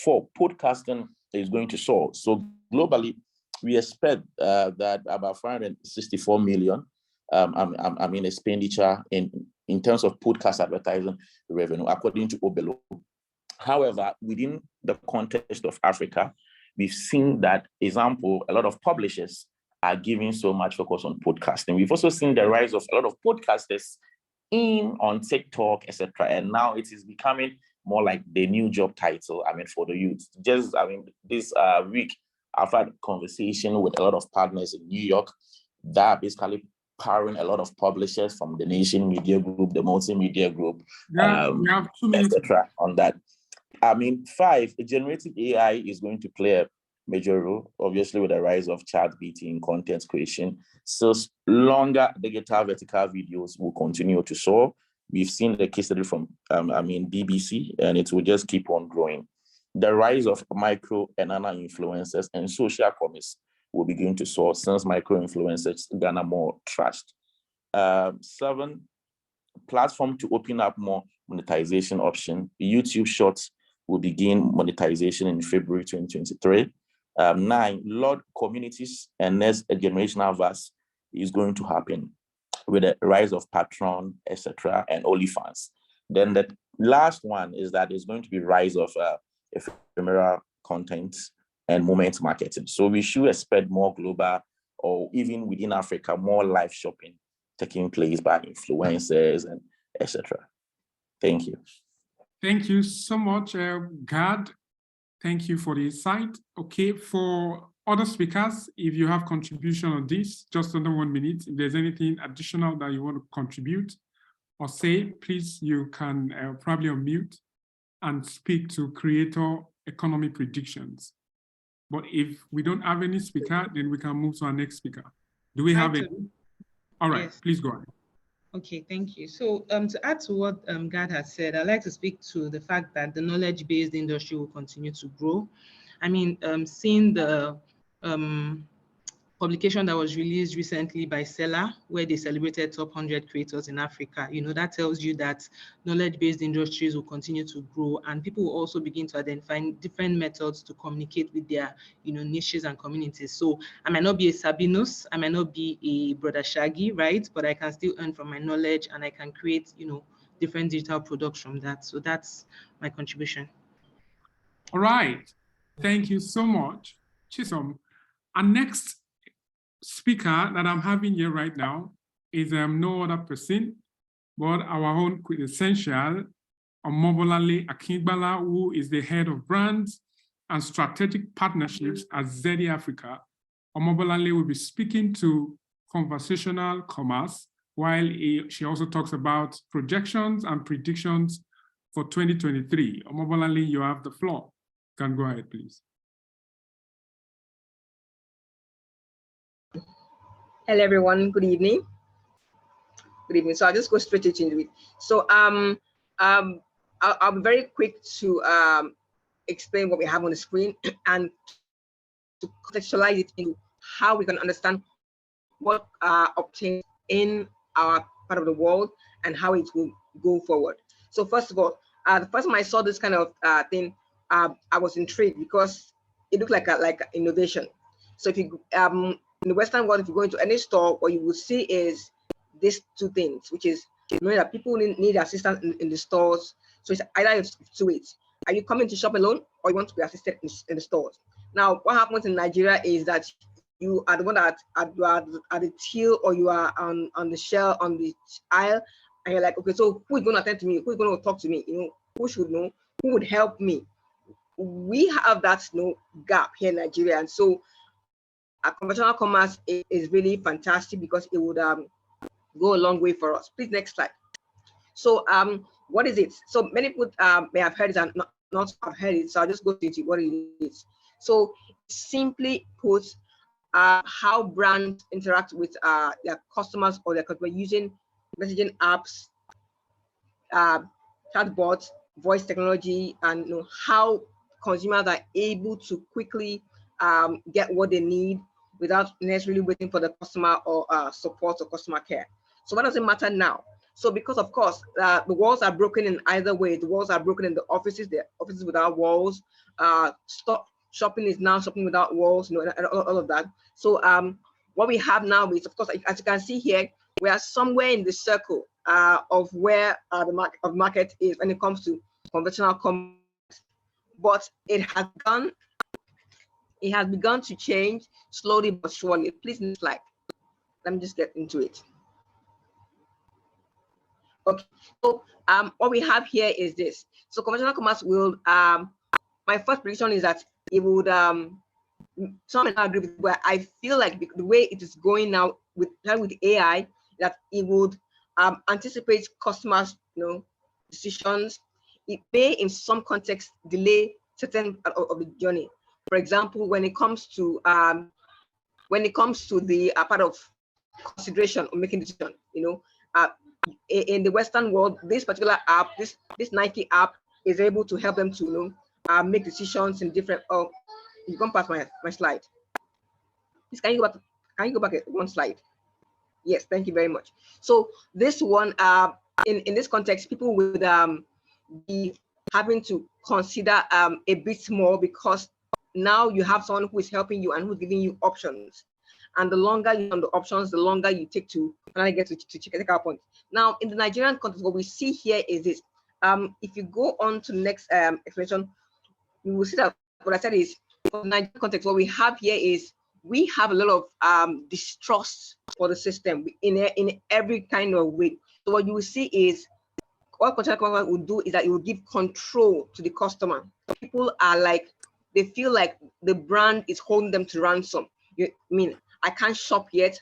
Four, podcasting is going to soar. So globally, we expect that about 564 million expenditure in terms of podcast advertising revenue, according to Obelo. However, within the context of Africa, we've seen that, example, a lot of publishers are giving so much focus on podcasting. We've also seen the rise of a lot of podcasters on TikTok, etc. And now it is becoming more like the new job title, for the youth. Just, this week, I've had a conversation with a lot of partners in New York that are basically powering a lot of publishers from the Nation Media Group, the Multimedia Group, we have 2 minutes, etc. on that. Five, generative AI is going to play a major role, obviously, with the rise of ChatGPT in content creation. So longer digital vertical videos will continue to soar. We've seen the case study from, BBC, and it will just keep on growing. The rise of micro and nano influencers and social commerce will begin to soar since micro influencers garner more trust. Seven, platform to open up more monetization option. YouTube Shorts will begin monetization in February 2023. 9, large communities and next generational verse is going to happen with the rise of Patreon, etc., and OnlyFans. Then the last one is that there's going to be rise of ephemeral content and moment marketing. So we should expect more global, or even within Africa, more live shopping taking place by influencers and etc. Thank you. Thank you so much, Gad. Thank you for the insight. Okay, for other speakers, if you have contribution on this, just under 1 minute, if there's anything additional that you want to contribute or say, please, you can probably unmute and speak to creator economy predictions. But if we don't have any speaker, then we can move to our next speaker. Do we have any? All right, yes. Please go ahead. Okay, thank you. So to add to what Gad has said, I'd like to speak to the fact that the knowledge-based industry will continue to grow. Seeing the publication that was released recently by Seller, where they celebrated top 100 creators in Africa. That tells you that knowledge-based industries will continue to grow, and people will also begin to identify different methods to communicate with their, niches and communities. So I might not be a Sabinus, I might not be a Brother Shaggy, right? But I can still earn from my knowledge, and I can create, different digital products from that. So that's my contribution. All right. Thank you so much, Chisom. Our next speaker that I'm having here right now is no other person but our own quintessential Omobolanle Akingbala, who is the head of brands and strategic partnerships at Zedi Africa. Omobolanle will be speaking to conversational commerce, while she also talks about projections and predictions for 2023. Omobolanle, you have the floor. You can go ahead, please. Hello, everyone. Good evening. Good evening. So I'll just go straight into it. So I'll be very quick to explain what we have on the screen and to contextualize it into how we can understand what obtained in our part of the world and how it will go forward. So first of all, the first time I saw this kind of thing, I was intrigued because it looked like an innovation. So if you in the Western world, if you go into any store, what you will see is these two things, which is that people need assistance in the stores. So it's either two ways. Are you coming to shop alone, or you want to be assisted in the stores? Now, what happens in Nigeria is that you are the one that are at the till, or you are on the shelf, on the aisle, and you're like, okay, so who is going to attend to me? Who is going to talk to me? Who should know? Who would help me? We have that gap here in Nigeria, and so conventional commerce is really fantastic because it would go a long way for us. Please, next slide. So what is it? So many people may have heard it and not have heard it, so I'll just go into what it is. So simply put, how brands interact with their customers or their customers using messaging apps, chatbots, voice technology, and how consumers are able to quickly get what they need without necessarily waiting for the customer or support or customer care. So what does it matter now? So because of course, the walls are broken in either way. The walls are broken in the offices without walls. Shopping is now shopping without walls, and all of that. So what we have now is, of course, as you can see here, we are somewhere in the circle of where the market is when it comes to conventional commerce. But it has begun to change slowly but surely. Please, next slide. Let me just get into it. Okay, so what we have here is this. So conventional commerce will, my first prediction is that it would, some may not agree with, but I feel like the way it is going now with AI, that it would anticipate customers, decisions. It may, in some context, delay certain of the journey. For example, when it comes to the part of consideration of making decision, in the Western world, this particular app, this Nike app, is able to help them to make decisions in different. Oh, you come past my slide. Please, can you go back at one slide? Yes, thank you very much. So this one, in this context, people would be having to consider a bit more, because now you have someone who is helping you and who's giving you options. And the longer you're on the options, the longer you take to finally get to check our point. Now, in the Nigerian context, what we see here is this. If you go on to the next explanation, you will see that what I said is, for the Nigerian context, what we have here is we have a lot of distrust for the system in every kind of way. So what you will see is, what conventional commerce will do is that it will give control to the customer. People are like, they feel like the brand is holding them to ransom. I can't shop yet,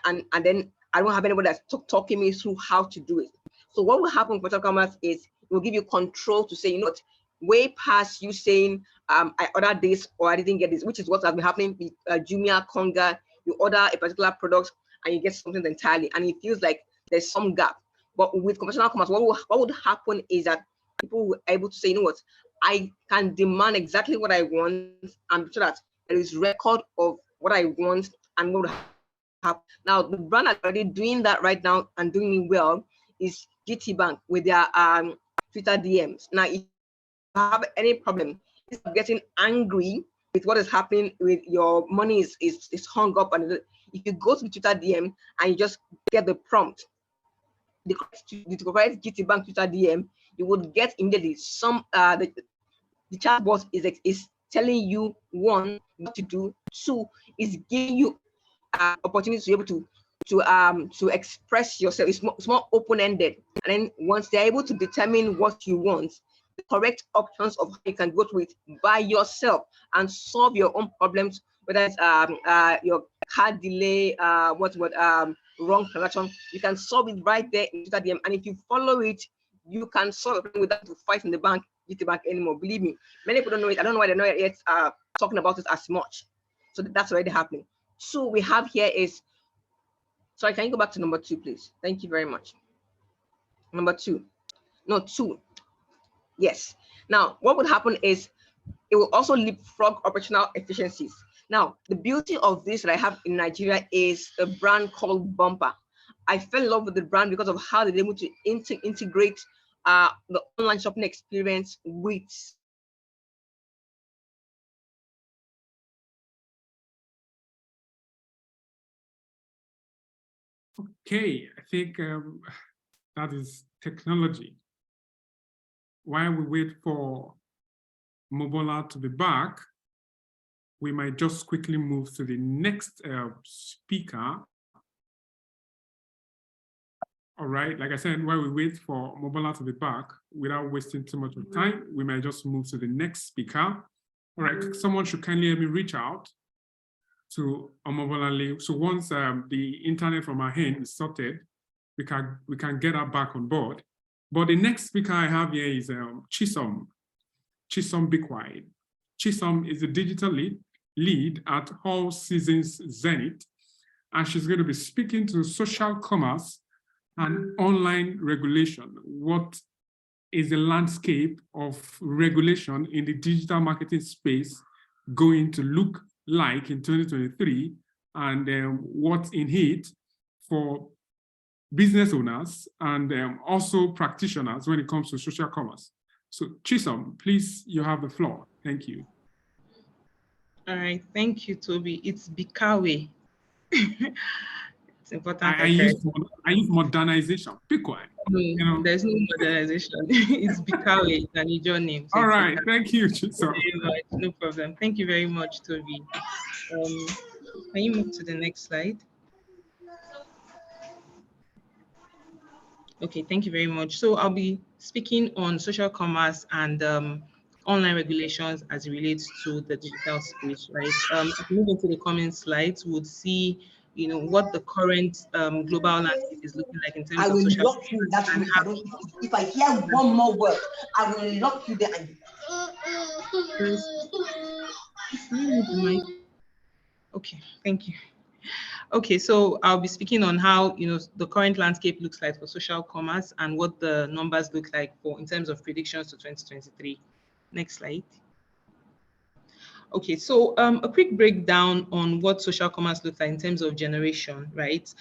and then I don't have anybody that's talking me through how to do it. So what will happen with commerce is it will give you control to say, what, way past you saying, I ordered this or I didn't get this, which is what has been happening with Jumia, Konga. You order a particular product and you get something entirely, and it feels like there's some gap. But with conventional commerce, what would happen is that people will be able to say, what, I can demand exactly what I want, and so that there is record of what I want and what would happen. Now, the brand that's already doing that right now and doing it well is GT Bank with their Twitter DMs. Now, if you have any problem, instead of getting angry with what is happening with your money is hung up, and if you go to the Twitter DM and you just get the prompt, the correct GT Bank Twitter DM, you would get immediately some the chatbot is telling you, one, what to do, two, is giving you opportunity to be able to express yourself. It's more open-ended, and then once they're able to determine what you want, the correct options of how you can go through it by yourself and solve your own problems, whether it's your card delay, wrong transaction, you can solve it right there in Twitter DM. And if you follow it, you can solve it without to fight in the bank, GT Bank anymore. Believe me, many people don't know it. I don't know why they're not yet talking about it as much. So that's already happening. So we have here is, sorry, can you go back to number 2, please? Thank you very much. Number 2. No, 2. Yes. Now, what would happen is it will also leapfrog operational efficiencies. Now, the beauty of this that I have in Nigeria is a brand called Bumper. I fell in love with the brand because of how they're able to integrate the online shopping experience with Okay, I think that is technology. While we wait for Omobola to be back, we might just quickly move to the next speaker. All right, like I said, while we wait for Omobola to be back, without wasting too much of time, we might just move to the next speaker. All right, someone should kindly help me reach out to Omobolanle. So once the internet from our hand is sorted, we can get her back on board. But the next speaker I have here is Chisom Bikawei. Chisom is the digital lead at All Seasons Zenith, and she's going to be speaking to social commerce and online regulation. What is the landscape of regulation in the digital marketing space going to look like in 2023, and what's in it for business owners and also practitioners when it comes to social commerce. So Chisom, please, you have the floor. Thank you. All right, thank you, Toby. It's Bikawei. It's important. I use modernization. Bikawei. No, you know. There's no modernization. It's Bikawei. It's an your name. So all right, thank you, Chisom. No problem. Thank you very much, Toby. Can you move to the next slide? Okay, thank you very much. So I'll be speaking on social commerce and online regulations as it relates to the digital space, right? If we move into the coming slides, we'll see, what the current global landscape is looking like in terms of social. I will lock you in that room. If I hear one more word, I will lock you there. Okay, thank you. Okay, so I'll be speaking on how the current landscape looks like for social commerce and what the numbers look like for in terms of predictions to 2023. Next slide. Okay, so a quick breakdown on what social commerce looks like in terms of generation, right?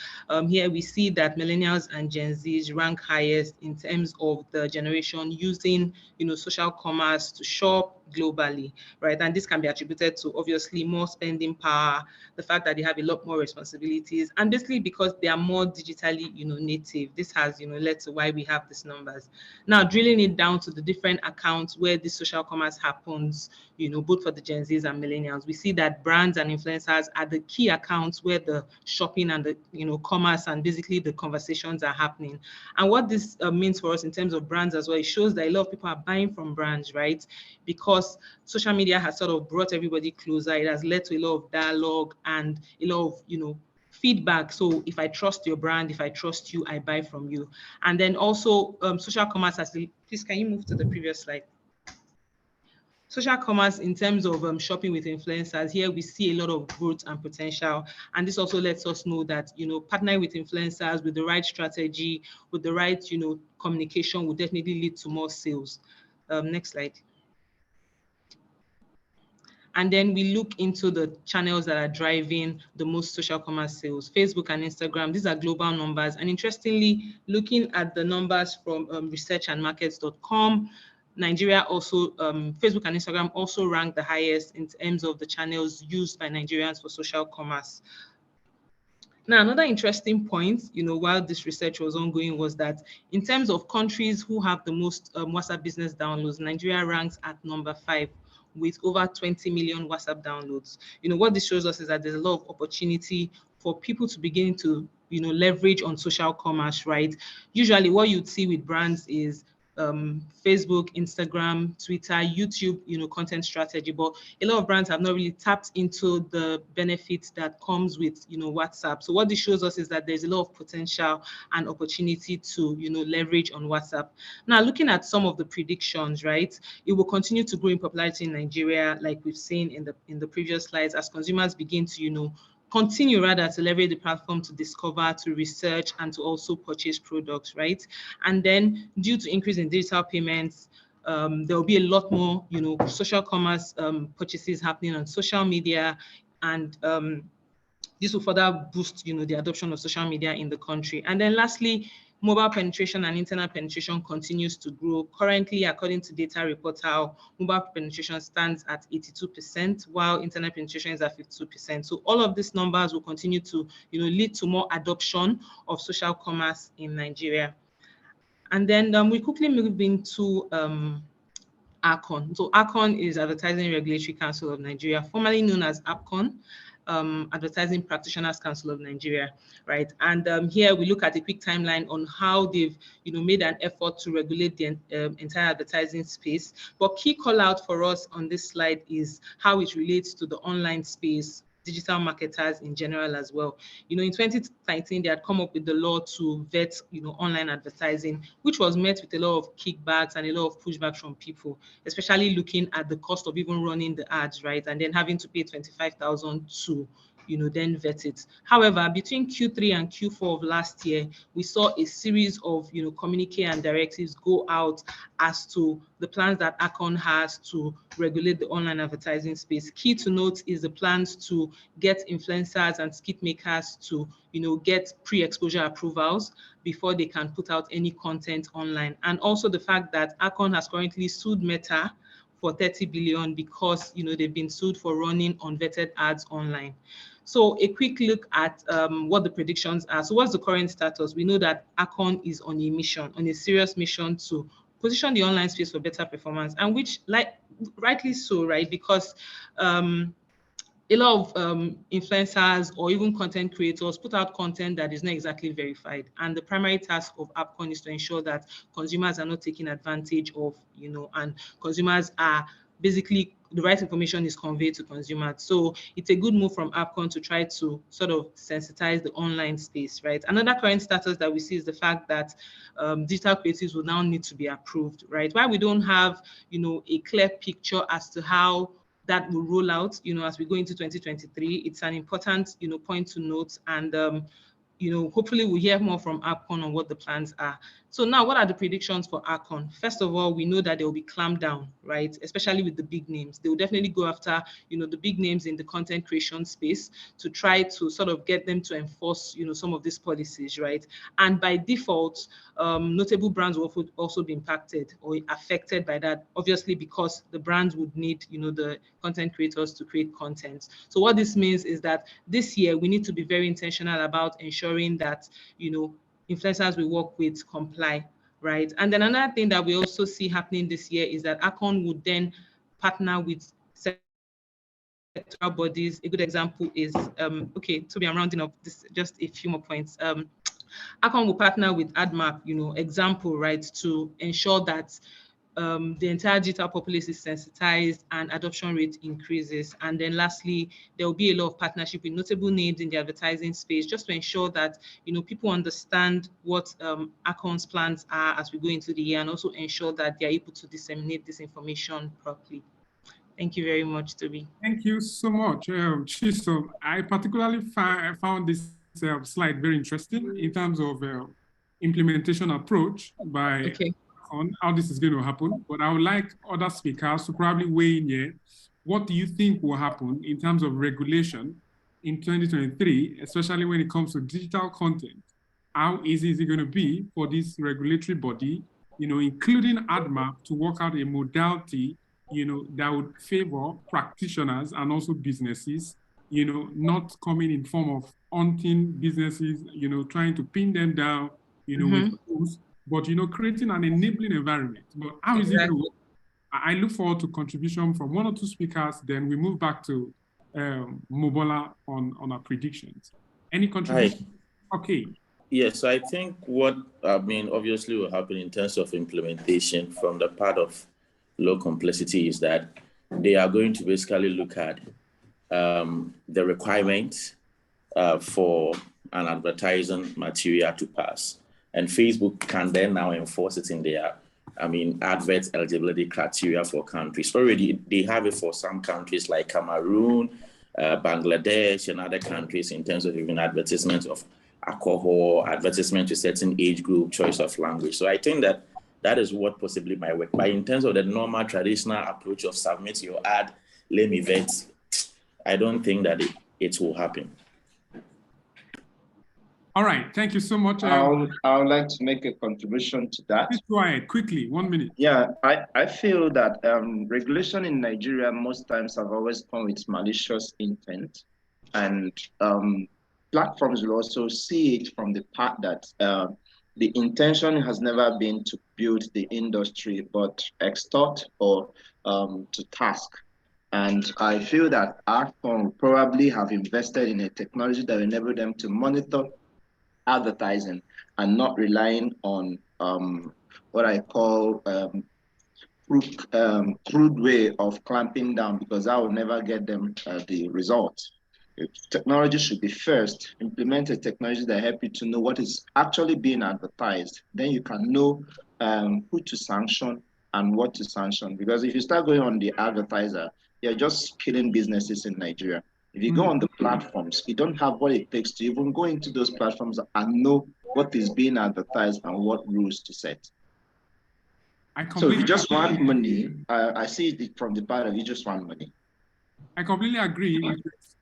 Here we see that millennials and Gen Zs rank highest in terms of the generation using, social commerce to shop globally, right? And this can be attributed to obviously more spending power, the fact that they have a lot more responsibilities, and basically because they are more digitally, native. This has, led to why we have these numbers. Now, drilling it down to the different accounts where this social commerce happens, both for the Gen Zs and millennials, we see that brands and influencers are the key accounts where the shopping and the, commerce and basically the conversations are happening. And what this means for us in terms of brands as well, it shows that a lot of people are buying from brands, right? Because social media has sort of brought everybody closer. It has led to a lot of dialogue and a lot of, feedback. So if I trust your brand, if I trust you, I buy from you. And then also social commerce has, please, can you move to the previous slide? Social commerce in terms of shopping with influencers, here we see a lot of growth and potential. And this also lets us know that, partnering with influencers with the right strategy, with the right, communication will definitely lead to more sales. Next slide. And then we look into the channels that are driving the most social commerce sales, Facebook and Instagram. These are global numbers. And interestingly, looking at the numbers from researchandmarkets.com, Nigeria also, Facebook and Instagram also rank the highest in terms of the channels used by Nigerians for social commerce. Now, another interesting point, while this research was ongoing, was that in terms of countries who have the most WhatsApp business downloads, Nigeria ranks at number 5 with over 20 million WhatsApp downloads. What this shows us is that there's a lot of opportunity for people to begin to, leverage on social commerce, right? Usually what you'd see with brands is Facebook, Instagram, Twitter, YouTube, content strategy, but a lot of brands have not really tapped into the benefits that comes with, WhatsApp. So what this shows us is that there's a lot of potential and opportunity to, leverage on WhatsApp. Now, looking at some of the predictions, right, it will continue to grow in popularity in Nigeria, like we've seen in the previous slides, as consumers begin to, continue rather to leverage the platform to discover, to research, and to also purchase products, right? And then due to increase in digital payments, there will be a lot more, social commerce purchases happening on social media, and this will further boost, the adoption of social media in the country. And then lastly, mobile penetration and internet penetration continues to grow. Currently, according to Data Reportal, mobile penetration stands at 82%, while internet penetration is at 52%. So all of these numbers will continue to, lead to more adoption of social commerce in Nigeria. And then we quickly move into ACON. So ACON is Advertising Regulatory Council of Nigeria, formerly known as APCON. Advertising Practitioners Council of Nigeria, right? And here we look at a quick timeline on how they've, made an effort to regulate the entire advertising space. But key call out for us on this slide is how it relates to the online space, digital marketers in general as well. In 2019, they had come up with the law to vet, online advertising, which was met with a lot of kickbacks and a lot of pushback from people, especially looking at the cost of even running the ads, right? And then having to pay 25,000 to, then vet it. However, between Q3 and Q4 of last year, we saw a series of, communique and directives go out as to the plans that ACON has to regulate the online advertising space. Key to note is the plans to get influencers and skit makers to, get pre-exposure approvals before they can put out any content online. And also the fact that ACON has currently sued Meta for 30 billion because, they've been sued for running unvetted ads online. So a quick look at what the predictions are. So what's the current status? We know that ACON is on a mission, on a serious mission to position the online space for better performance, and which, rightly so, right? Because a lot of influencers or even content creators put out content that is not exactly verified. And the primary task of APCON is to ensure that consumers are not taken advantage of, and consumers are basically, the right information is conveyed to consumers. So it's a good move from APCON to try to sort of sensitize the online space, right? Another current status that we see is the fact that digital creatives will now need to be approved, right? While we don't have, a clear picture as to how that will roll out, as we go into 2023, it's an important, point to note. And hopefully we'll hear more from APCON on what the plans are. So now, what are the predictions for ACON? First of all, we know that there will be clampdown, right? Especially with the big names. They will definitely go after, the big names in the content creation space to try to sort of get them to enforce, some of these policies, right? And by default, notable brands will also be impacted or affected by that, obviously, because the brands would need, the content creators to create content. So what this means is that this year, we need to be very intentional about ensuring that, influencers we work with comply, right? And then another thing that we also see happening this year is that ACON would then partner with sectoral bodies. A good example is, okay, Toby, I'm rounding up this, just a few more points. ACON will partner with Admarp, example, right, to ensure that the entire digital populace is sensitized and adoption rate increases. And then lastly, there will be a lot of partnership with notable names in the advertising space, just to ensure that, people understand what ACON's plans are as we go into the year, and also ensure that they're able to disseminate this information properly. Thank you very much, Toby. Thank you so much, Chisom. I particularly found this slide very interesting in terms of implementation approach by on how this is going to happen, but I would like other speakers to probably weigh in here what do you think will happen in terms of regulation in 2023, especially when it comes to digital content? How easy is it going to be for this regulatory body, including Admarp, to work out a modality, that would favor practitioners and also businesses, not coming in form of hunting businesses, trying to pin them down, with tools, but, creating an enabling environment. But how is it going to work? I look forward to contribution from one or two speakers, then we move back to Mobola on our predictions. Any contribution? Hi. Okay. Yes, I think what, obviously will happen in terms of implementation from the part of low complexity is that they are going to basically look at the requirements for an advertising material to pass. And Facebook can then now enforce it in their advert eligibility criteria for countries. Already, they have it for some countries like Cameroon, Bangladesh, and other countries in terms of even advertisements of alcohol, advertisement to certain age group, choice of language. So I think that is what possibly might work. But in terms of the normal traditional approach of submit your ad, let me vet, I don't think that it will happen. All right, thank you so much. I would like to make a contribution to that. Please go ahead, quickly, 1 minute. Yeah, I feel that regulation in Nigeria most times have always come with malicious intent. And platforms will also see it from the part that the intention has never been to build the industry, but extort or to task. And I feel that our firm will probably have invested in a technology that will enable them to monitor advertising and not relying on what I call crude way of clamping down, because that will never get them the result. Technology should be first. Implement a technology that help you to know what is actually being advertised. Then you can know who to sanction and what to sanction. Because if you start going on the advertiser, you're just killing businesses in Nigeria. If you go on the platforms, you don't have what it takes to even go into those platforms and know what is being advertised and what rules to set. So if you just want money, I see it from the part of you just want money. I completely agree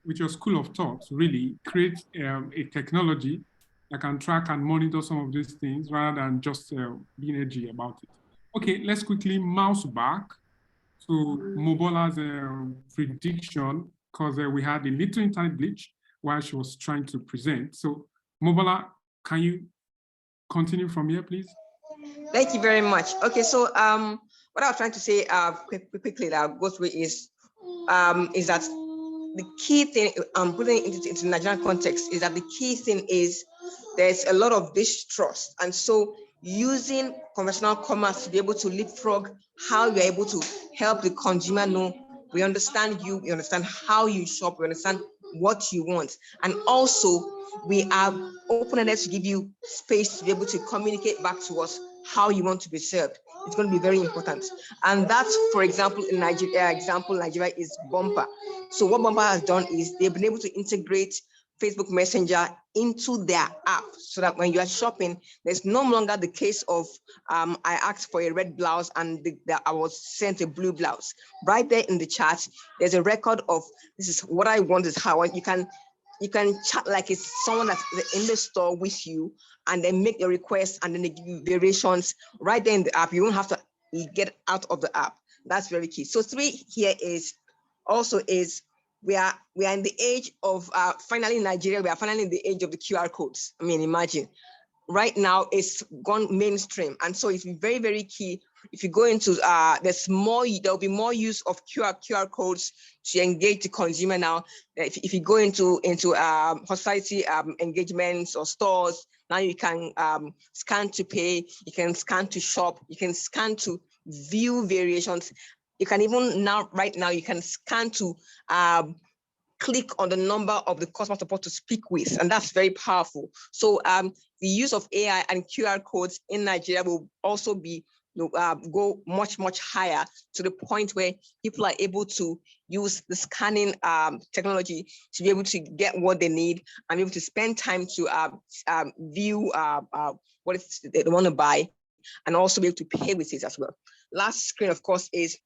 with your school of thought, really create a technology that can track and monitor some of these things rather than just being edgy about it. Okay, let's quickly mouse back to Mobola's prediction, because we had a little internet glitch while she was trying to present. So Mobola, can you continue from here, please? Thank you very much. Okay, so what I was trying to say quickly that I'll go through is that the key thing, putting it into Nigerian context, is that the key thing is there's a lot of distrust. And so using conventional commerce to be able to leapfrog how you're able to help the consumer know, we understand you, we understand how you shop, we understand what you want. And also we are open-ended to give you space to be able to communicate back to us how you want to be served. It's going to be very important. And that's, for example, in Nigeria, Nigeria is Bumper. So what Bumper has done is they've been able to integrate Facebook Messenger into their app so that when you are shopping, there's no longer the case of I asked for a red blouse and I was sent a blue blouse. Right there in the chat, there's a record of this is what I want, is how you can chat like it's someone that's in the store with you, and then make your request, and then they give you variations right there in the app. You won't have to get out of the app. That's very key. So 3 here is we are in the age of finally in Nigeria, we are finally in the age of the QR codes. I mean, imagine right now it's gone mainstream. And so it's very, very key. If you go into, there'll be more use of QR codes to engage the consumer now. If you go into hospitality engagements or stores, now you can scan to pay, you can scan to shop, you can scan to view variations. You can even right now, you can scan to click on the number of the customer support to speak with, and that's very powerful. So the use of AI and QR codes in Nigeria will also be go much, much higher, to the point where people are able to use the scanning technology to be able to get what they need and be able to spend time to view what they want to buy, and also be able to pay with it as well. Last screen, of course, is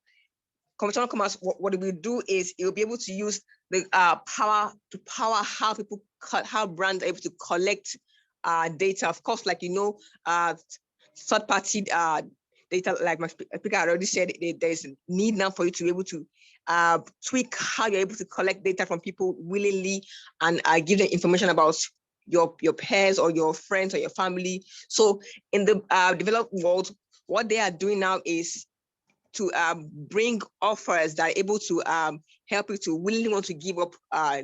conventional commerce, what it will do is it will be able to use the power to power how people, how brands are able to collect data. Of course, like, third-party data, like my speaker already said, there's a need now for you to be able to tweak how you're able to collect data from people willingly and give them information about your peers or your friends or your family. So in the developed world, what they are doing now is to bring offers that are able to help you to willingly want to give up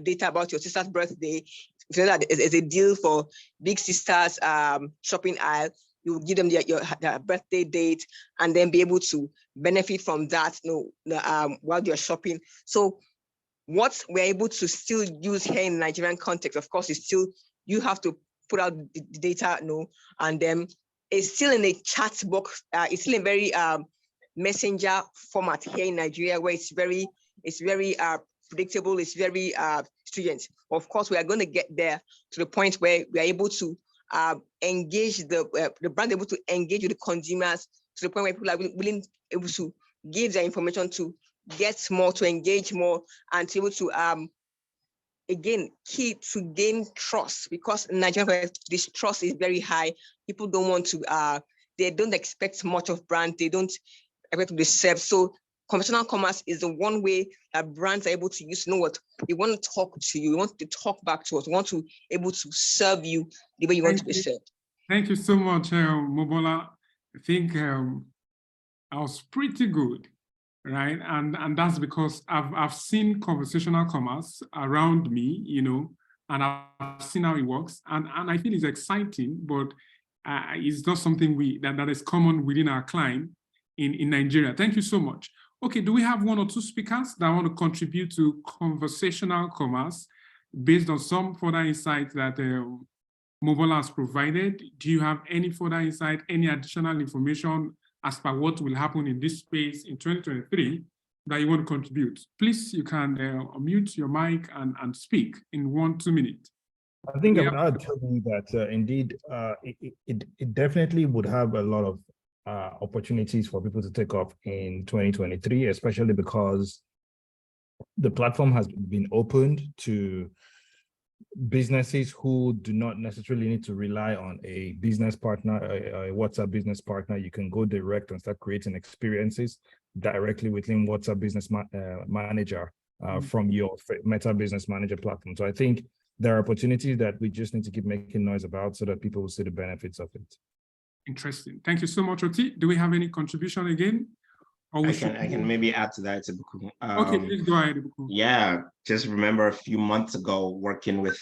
data about your sister's birthday. If you know that is a deal for big sisters shopping aisle, you give them their birthday date and then be able to benefit from that, while you're shopping. So what we're able to still use here in Nigerian context, of course, is still, you have to put out the data, and then it's still in a chat box. It's still in very messenger format here in Nigeria, where it's very predictable, it's very stringent. Of course, we are going to get there to the point where we are able to engage the brand, able to engage with the consumers to the point where people are able to give their information, to get more, to engage more, and to be able to again gain trust, because in Nigeria this trust is very high. People don't want to they don't expect much of brand, they don't expect to be served. So conventional commerce is the one way that brands are able to use, what, we want to talk to you, we want to talk back to us, we want to be able to serve you the way you want to be served. Thank you so much, Mobola. I think I was pretty good, right? And that's because I've seen conversational commerce around me, and I've seen how it works, and I feel it's exciting, but it's not something that is common within our client in Nigeria. Thank you so much. Okay, do we have one or two speakers that want to contribute to conversational commerce based on some further insights that Mobola has provided? Do you have any further insight, any additional information as per what will happen in this space in 2023 that you want to contribute? Please, you can unmute your mic and speak in 1-2 minutes. I think I would add to that indeed, it definitely would have a lot of opportunities for people to take off in 2023, especially because the platform has been opened to businesses who do not necessarily need to rely on a business partner, a WhatsApp business partner. You can go direct and start creating experiences directly within WhatsApp Business Manager from your Meta Business Manager platform. So I think there are opportunities that we just need to keep making noise about so that people will see the benefits of it. Interesting. Thank you so much, Oti. Do we have any contribution again? Or I can maybe add to that, Ibukun. Okay, please go ahead, Ibukun. Yeah, just remember a few months ago working with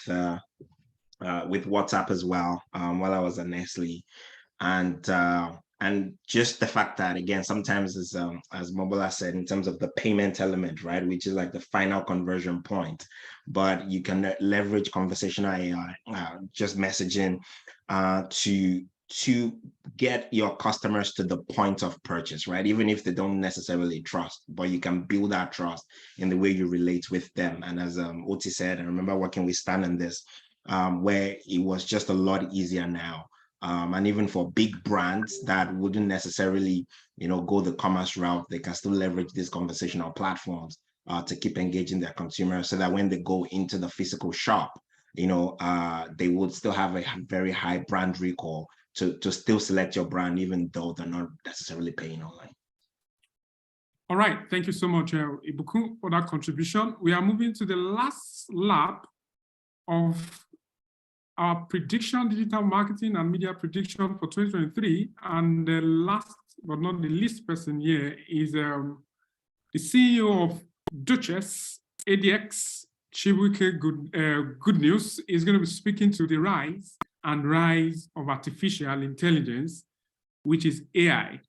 WhatsApp as well, while I was at Nestle, and just the fact that, again, sometimes as Mobola said, in terms of the payment element, right, which is like the final conversion point, but you can leverage conversational AI, just messaging, to get your customers to the point of purchase, right? Even if they don't necessarily trust, but you can build that trust in the way you relate with them. And as Oti said, I remember working with Stan on this, where it was just a lot easier now. And even for big brands that wouldn't necessarily, go the commerce route, they can still leverage these conversational platforms to keep engaging their consumers, so that when they go into the physical shop, they would still have a very high brand recall to still select your brand, even though they're not necessarily paying online. All right, thank you so much, Ibukun, for that contribution. We are moving to the last lap of our prediction, digital marketing and media prediction for 2023. And the last but not the least person here is the CEO of Dochase, ADX, Chibuike Goodnews, is going to be speaking to the rise of artificial intelligence, which is AI.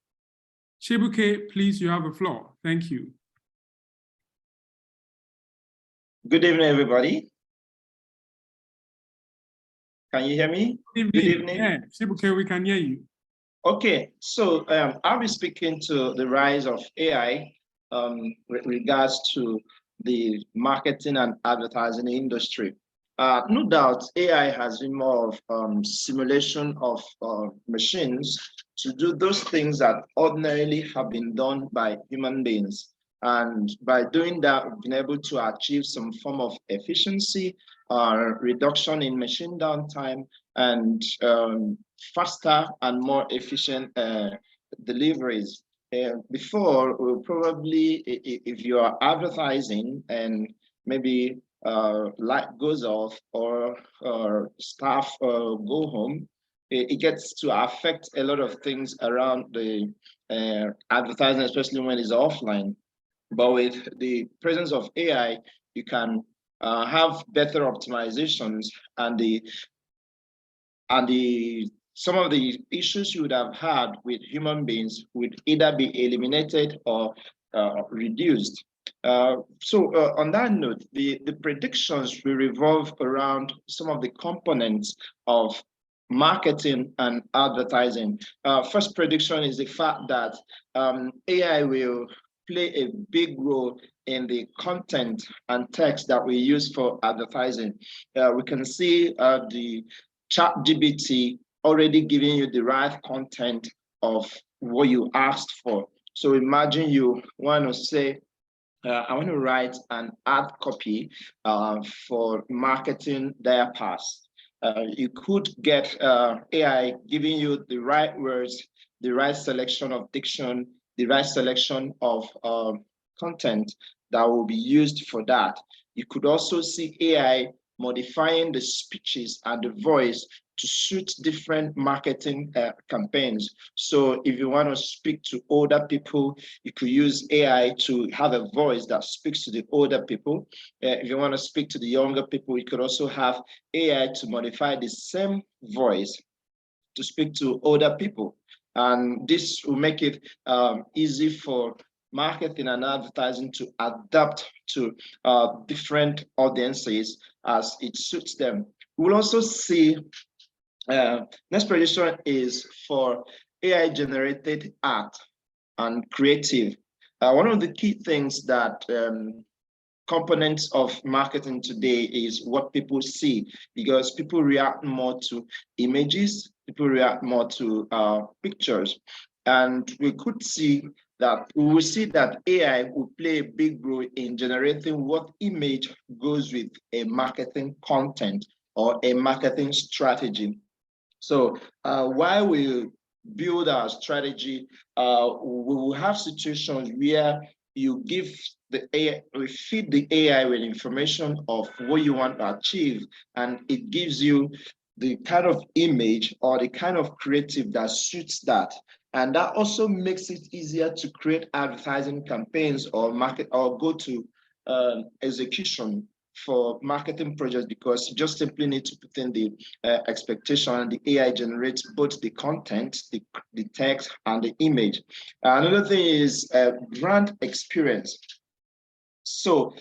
Chibuike, please, you have the floor. Thank you. Good evening, everybody. Can you hear me? Good evening. Yeah, Chibuike, we can hear you. Okay, so I'll be speaking to the rise of AI with regards to the marketing and advertising industry. No doubt, AI has been more of simulation of machines to do those things that ordinarily have been done by human beings. And by doing that, we've been able to achieve some form of efficiency, reduction in machine downtime, and faster and more efficient deliveries. Before, probably if you are advertising and maybe light goes off or staff go home, it gets to affect a lot of things around the advertising, especially when it's offline. But with the presence of AI, you can have better optimizations, and some of the issues you would have had with human beings would either be eliminated or reduced. On that note, the predictions will revolve around some of the components of marketing and advertising. First prediction is the fact that AI will play a big role in the content and text that we use for advertising. We can see the ChatGPT already giving you the right content of what you asked for. So imagine you want to say, I want to write an ad copy for marketing diapers. You could get AI giving you the right words, the right selection of diction, the right selection of content that will be used for that. You could also see AI modifying the speeches and the voice to suit different marketing campaigns. So if you want to speak to older people, you could use AI to have a voice that speaks to the older people. If you want to speak to the younger people, you could also have AI to modify the same voice to speak to older people. And this will make it easy for marketing and advertising to adapt to different audiences as it suits them. We'll also see, next prediction is for AI generated art and creative. One of the key things that components of marketing today is what people see, because people react more to images, people react more to pictures. And we could see that we will see that AI will play a big role in generating what image goes with a marketing content or a marketing strategy. So while we build our strategy, we will have situations where you give the AI, we feed the AI with information of what you want to achieve, and it gives you the kind of image or the kind of creative that suits that. And that also makes it easier to create advertising campaigns or market or go to execution for marketing projects, because you just simply need to put in the expectation, and the AI generates both the content, the text, and the image. Another thing is brand experience. So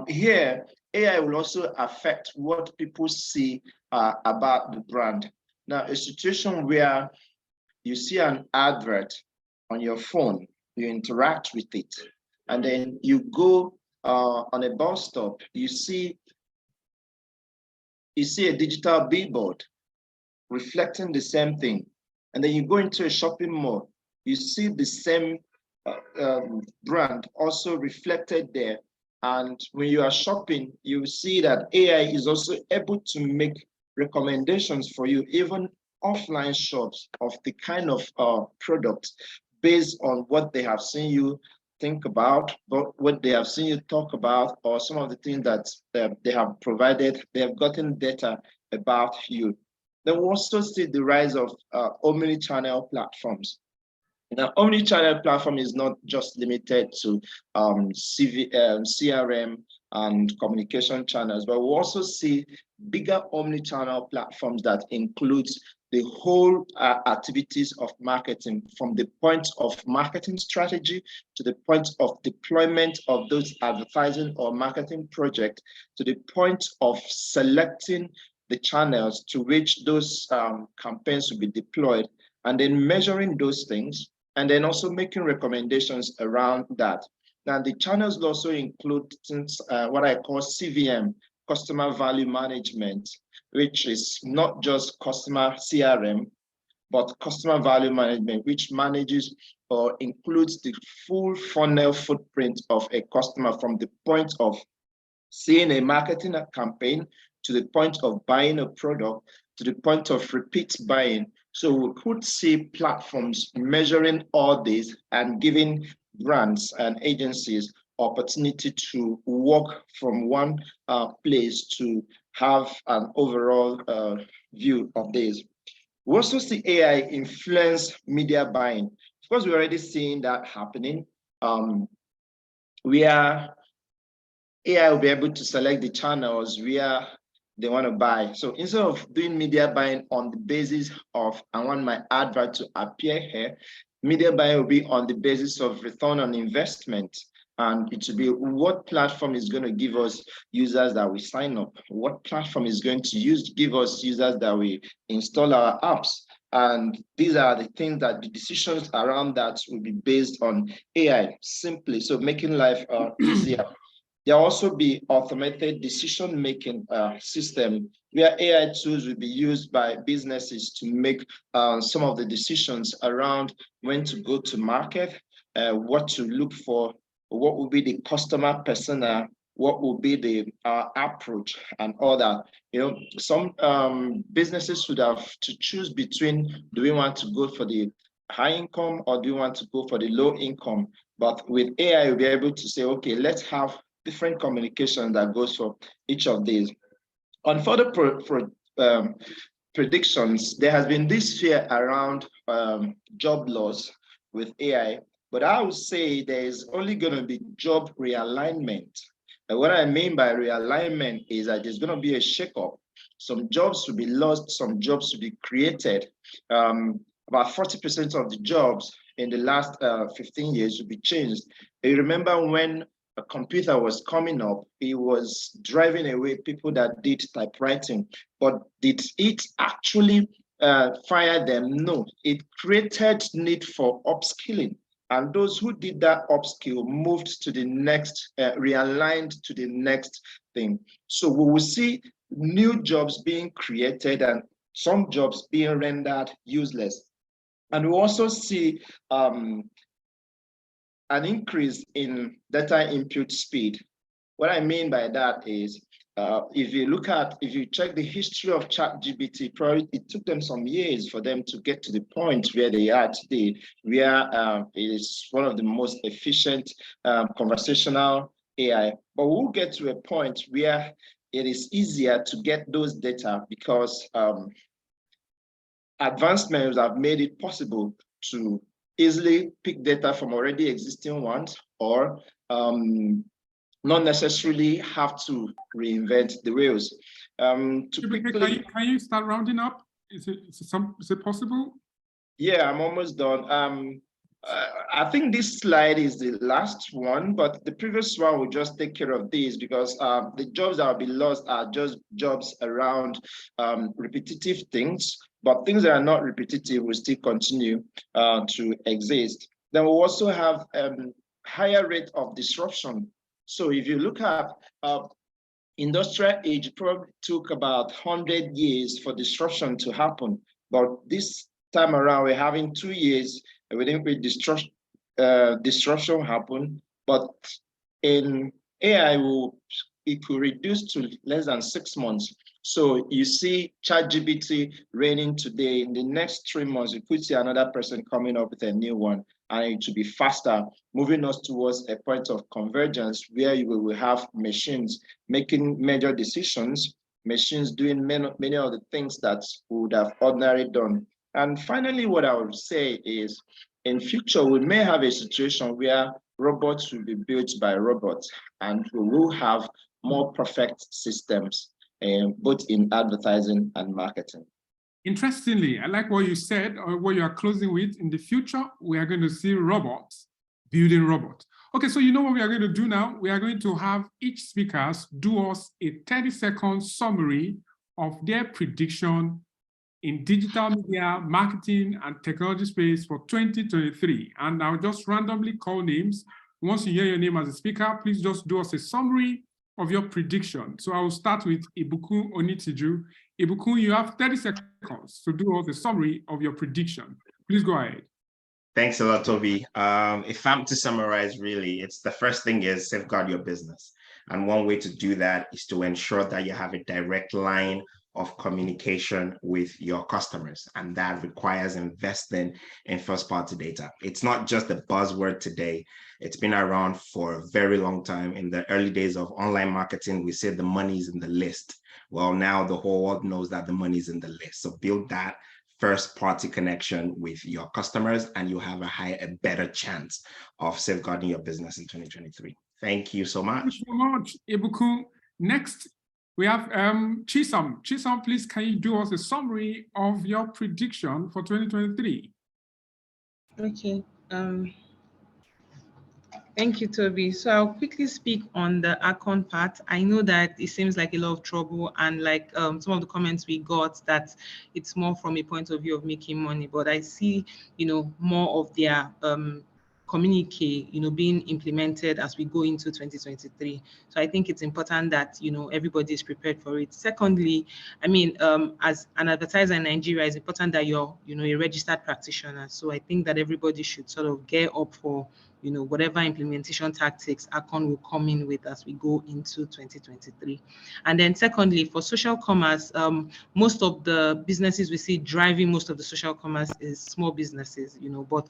here, AI will also affect what people see about the brand. Now, a situation where you see an advert on your phone, you interact with it, and then you go on a bus stop, you see a digital billboard reflecting the same thing. And then you go into a shopping mall, you see the same brand also reflected there. And when you are shopping, you see that AI is also able to make recommendations for you, even offline shops, of the kind of products based on what they have seen you think about, but what they have seen you talk about, or some of the things that they have provided, they have gotten data about you. Then we also see the rise of omni-channel platforms. Now, omni-channel platform is not just limited to CRM and communication channels, but we also see bigger omni-channel platforms that includes the whole activities of marketing, from the point of marketing strategy to the point of deployment of those advertising or marketing projects, to the point of selecting the channels to which those campaigns will be deployed, and then measuring those things, and then also making recommendations around that. Now, the channels will also include things, what I call CVM, customer value management, which is not just customer CRM, but customer value management, which manages or includes the full funnel footprint of a customer from the point of seeing a marketing campaign to the point of buying a product to the point of repeat buying. So we could see platforms measuring all this and giving brands and agencies opportunity to walk from one place to have an overall view of this. We also see AI influence media buying. Of course, we're already seeing that happening. AI will be able to select the channels where they want to buy. So instead of doing media buying on the basis of, I want my advert to appear here, media buying will be on the basis of return on investment. And it will be what platform is going to give us users that we sign up, what platform is going to give us users that we install our apps. And these are the things that the decisions around that will be based on AI simply, so making life easier. There will also be automated decision-making system where AI tools will be used by businesses to make some of the decisions around when to go to market, what to look for, what will be the customer persona, what will be the approach and all that. You know, some businesses would have to choose between, do we want to go for the high income or do we want to go for the low income? But with AI, you'll be able to say, okay, let's have different communication that goes for each of these. On further predictions, there has been this fear around job loss with AI, but I would say there is only going to be job realignment. And what I mean by realignment is that there's going to be a shakeup. Some jobs will be lost, some jobs will be created. About 40% of the jobs in the last 15 years will be changed. You remember when a computer was coming up, it was driving away people that did typewriting. But did it actually fire them? No, it created need for upskilling. And those who did that upskill moved to the next, realigned to the next thing. So we will see new jobs being created and some jobs being rendered useless. And we also see an increase in data input speed. What I mean by that is, if you check the history of ChatGPT, probably it took them some years for them to get to the point where they are today, where it is one of the most efficient conversational AI. But we'll get to a point where it is easier to get those data because advancements have made it possible to easily pick data from already existing ones or not necessarily have to reinvent the wheels. Can you start rounding up? Is it possible? Yeah, I'm almost done. I think this slide is the last one, but the previous one will just take care of this because the jobs that will be lost are just jobs around repetitive things, but things that are not repetitive will still continue to exist. Then we'll also have higher rate of disruption. So if you look at industrial age, probably took about 100 years for disruption to happen, but this time around we're having 2 years within which disruption happen. But in AI, it will reduce to less than 6 months. So you see ChatGPT reigning today. In the next 3 months, you could see another person coming up with a new one, and it will be faster, moving us towards a point of convergence where you will have machines making major decisions, machines doing many of the things that we would have ordinarily done. And finally, what I would say is, in future, we may have a situation where robots will be built by robots, and we will have more perfect systems, both in advertising and marketing. Interestingly, I like what you said, or what you are closing with. In the future, we are going to see robots building robots. Okay, so you know what we are going to do now? We are going to have each speaker do us a 30-second summary of their prediction in digital media, marketing, and technology space for 2023. And I'll just randomly call names. Once you hear your name as a speaker, please just do us a summary of your prediction. So I will start with Ibukun Onitiju. Ibukun, you have 30 seconds to do all the summary of your prediction. Please go ahead. Thanks a lot, Toby. If I'm to summarize, really, it's the first thing is safeguard your business. And one way to do that is to ensure that you have a direct line of communication with your customers. And that requires investing in first-party data. It's not just a buzzword today. It's been around for a very long time. In the early days of online marketing, we said the money's in the list. Well, now the whole world knows that the money's in the list. So build that first-party connection with your customers, and you have a better chance of safeguarding your business in 2023. Thank you so much. Thank you so much, Ibukun. Next, we have Chisom. Chisom, please, can you do us a summary of your prediction for 2023? Okay. Thank you, Toby. So I'll quickly speak on the Akon part. I know that it seems like a lot of trouble, and like some of the comments we got, that it's more from a point of view of making money, but I see, more of their communique, being implemented as we go into 2023. So I think it's important that, everybody is prepared for it. Secondly, I mean, as an advertiser in Nigeria, it's important that you're, a registered practitioner. So I think that everybody should sort of gear up for, whatever implementation tactics Akon will come in with as we go into 2023. And then secondly, for social commerce, most of the businesses we see driving most of the social commerce is small businesses, but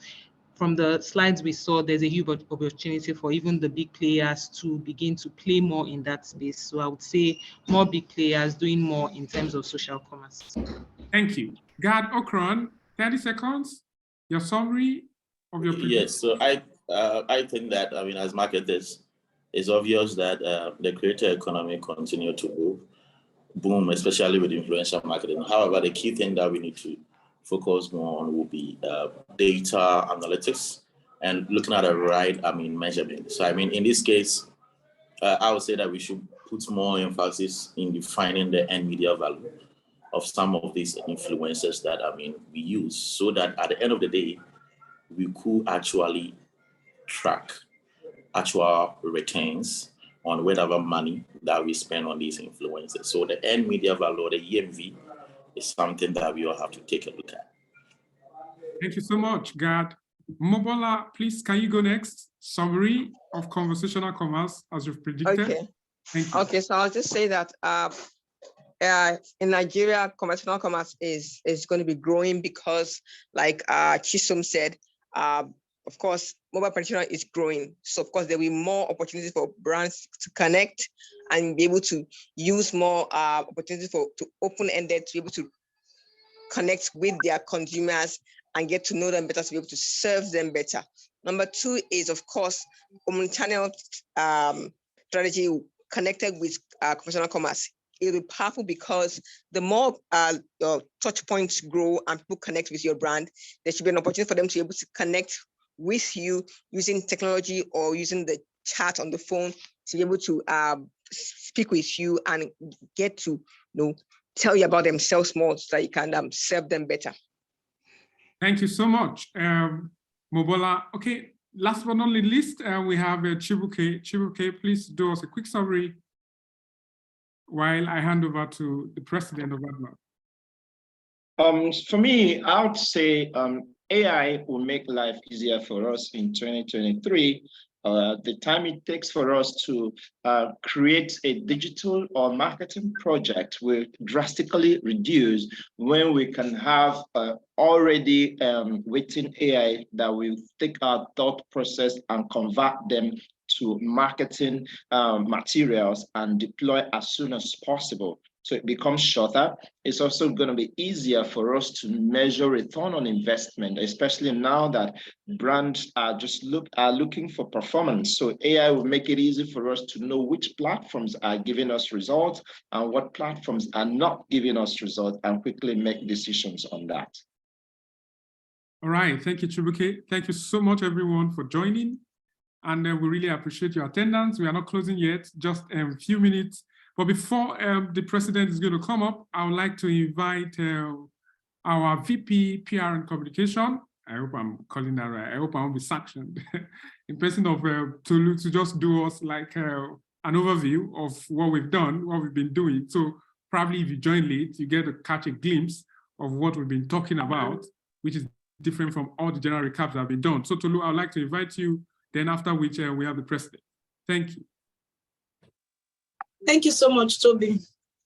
from the slides we saw, there's a huge opportunity for even the big players to begin to play more in that space. So I would say more big players doing more in terms of social commerce. Thank you. Gad Ocean, 30 seconds, your summary of your prediction. Yes, so I think that, as marketers, it's obvious that the creator economy continue to boom, especially with influencer marketing. However, the key thing that we need to focus more on will be data analytics and looking at the right, measurement. So, in this case, I would say that we should put more emphasis in defining the end media value of some of these influencers that, we use, so that at the end of the day, we could actually track actual returns on whatever money that we spend on these influencers. So the end media value, or the EMV, is something that we all have to take a look at. Thank you so much, Gad. Omobola, please, can you go next? Summary of conversational commerce as you've predicted. Okay. Thank you. Okay, so I'll just say that in Nigeria, conversational commerce is going to be growing because, like Chisom said, of course, mobile penetration is growing. So of course, there will be more opportunities for brands to connect and be able to use more opportunities to open-ended, to be able to connect with their consumers and get to know them better, to be able to serve them better. Number two is, of course, omnichannel strategy connected with conversational commerce. It will be powerful because the more touch points grow and people connect with your brand, there should be an opportunity for them to be able to connect with you using technology or using the chat on the phone to be able to speak with you and get to tell you about themselves more so that you can serve them better. Thank you so much, Omobola. Okay, last but not least, we have Chibuike. Chibuike, please do us a quick summary while I hand over to the president of Admarp. For me, I would say AI will make life easier for us in 2023. The time it takes for us to create a digital or marketing project will drastically reduce when we can have already written AI that will take our thought process and convert them to marketing materials and deploy as soon as possible. So it becomes shorter. It's also going to be easier for us to measure return on investment, especially now that brands are looking for performance. So AI will make it easy for us to know which platforms are giving us results and what platforms are not giving us results, and quickly make decisions on that. All right, thank you, Chibuike. Thank you so much, everyone, for joining. And we really appreciate your attendance. We are not closing yet, just a few minutes. But before the president is going to come up, I would like to invite our VP PR and Communication. I hope I'm calling that right. I hope I won't be sanctioned in person of Tolu to just do us like an an overview of what we've done, what we've been doing. So probably if you join late, you get to catch a glimpse of what we've been talking about, which is different from all the general recaps that have been done. So Tolu, I'd like to invite you, then after which we have the president. Thank you. Thank you so much, Toby.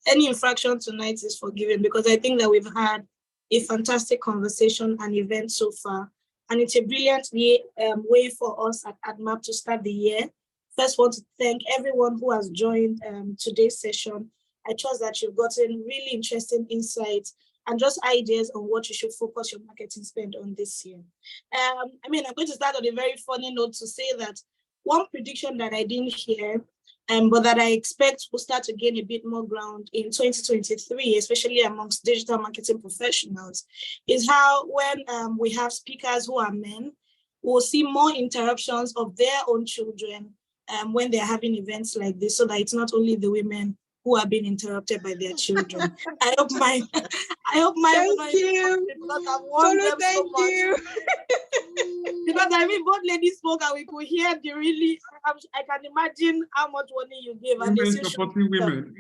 Any infraction tonight is forgiven because I think that we've had a fantastic conversation and event so far. And it's a brilliant way for us at ADMARP to start the year. First, want to thank everyone who has joined today's session. I trust that you've gotten really interesting insights and just ideas on what you should focus your marketing spend on this year. I'm going to start on a very funny note to say that one prediction that I didn't hear, but that I expect will start to gain a bit more ground in 2023, especially amongst digital marketing professionals, is how when we have speakers who are men, we'll see more interruptions of their own children when they're having events like this, so that it's not only the women who are being interrupted by their children. I hope my thank you. Because I've warned them so much. Because I mean, both ladies spoke and we could hear the really, I can imagine how much warning you gave. Women supporting women.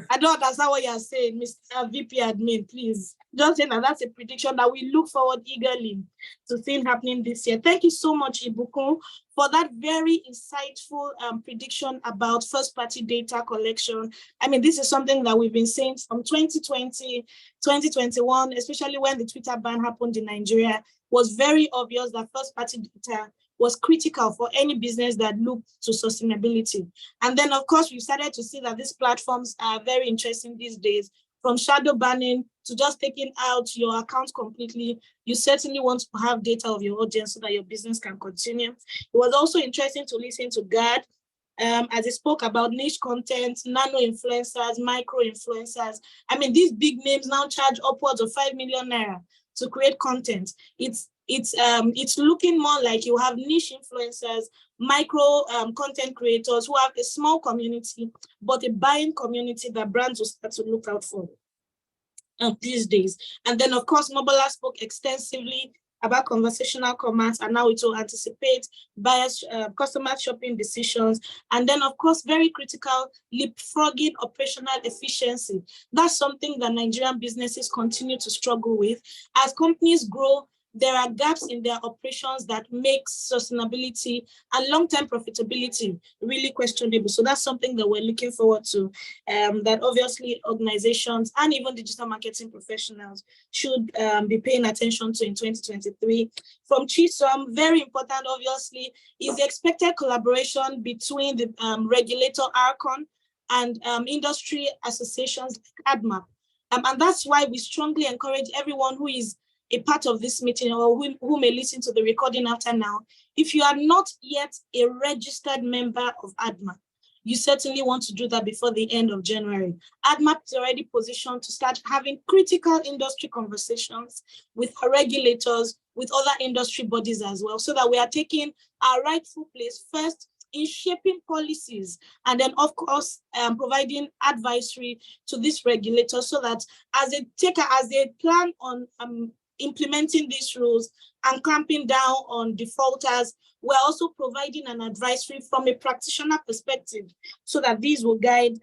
I don't understand what you're saying, Mr. VP Admin, please. Just saying that that's a prediction that we look forward eagerly to seeing happening this year. Thank you so much, Ibukun, for that very insightful prediction about first-party data collection. I mean, this is something that we've been saying from 2020, 2021, especially when the Twitter ban happened in Nigeria, was very obvious that first-party data was critical for any business that looked to sustainability. And then, of course, we started to see that these platforms are very interesting these days. From shadow banning to just taking out your account completely, you certainly want to have data of your audience so that your business can continue. It was also interesting to listen to Gad as he spoke about niche content, nano influencers, micro influencers. I mean, these big names now charge upwards of 5 million naira to create content. It's looking more like you have niche influencers, micro content creators who have a small community, but a buying community that brands will start to look out for these days. And then, of course, Mobola spoke extensively about conversational commerce and how it will anticipate buyers, customer shopping decisions. And then, of course, very critical, leapfrogging operational efficiency. That's something that Nigerian businesses continue to struggle with. As companies grow, there are gaps in their operations that make sustainability and long-term profitability really questionable. So that's something that we're looking forward to, that obviously organizations and even digital marketing professionals should be paying attention to in 2023. From Chisom, very important, obviously, is the expected collaboration between the regulator ARCON and industry associations like ADMARP. And that's why we strongly encourage everyone who is a part of this meeting or who may listen to the recording after now, if you are not yet a registered member of ADMARP, you certainly want to do that before the end of January. ADMARP is already positioned to start having critical industry conversations with our regulators, with other industry bodies as well, so that we are taking our rightful place first in shaping policies, and then, of course, providing advisory to these regulators so that as they plan on implementing these rules and clamping down on defaulters, we're also providing an advisory from a practitioner perspective so that these will guide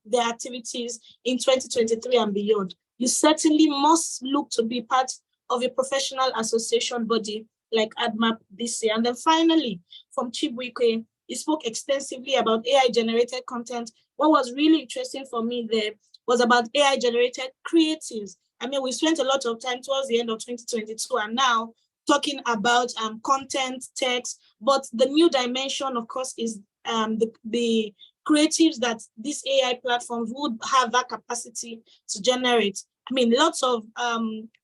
their activities in 2023 and beyond. You certainly must look to be part of a professional association body like ADMARP this year. And then finally, from Chibuike, he spoke extensively about AI-generated content. What was really interesting for me there was about AI-generated creatives. I mean, we spent a lot of time towards the end of 2022 and now talking about content, text, but the new dimension, of course, is the creatives that these AI platforms would have that capacity to generate. I mean, lots of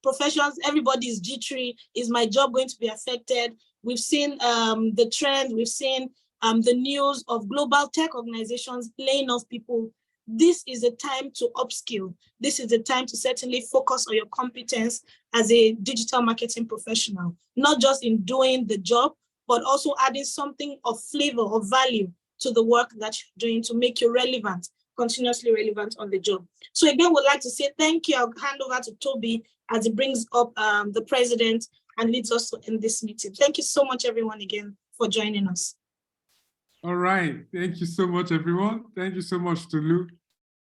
professions, everybody is jittery. Is my job going to be affected? We've seen the trend, we've seen the news of global tech organizations laying off people. This is a time to upskill. This is a time to certainly focus on your competence as a digital marketing professional, not just in doing the job, but also adding something of flavor or value to the work that you're doing to make you relevant, continuously relevant on the job. So again, we'd like to say thank you. I'll hand over to Toby as he brings up the president and leads us to end this meeting. Thank you so much, everyone, again, for joining us. All right. Thank you so much, everyone. Thank you so much to Luke.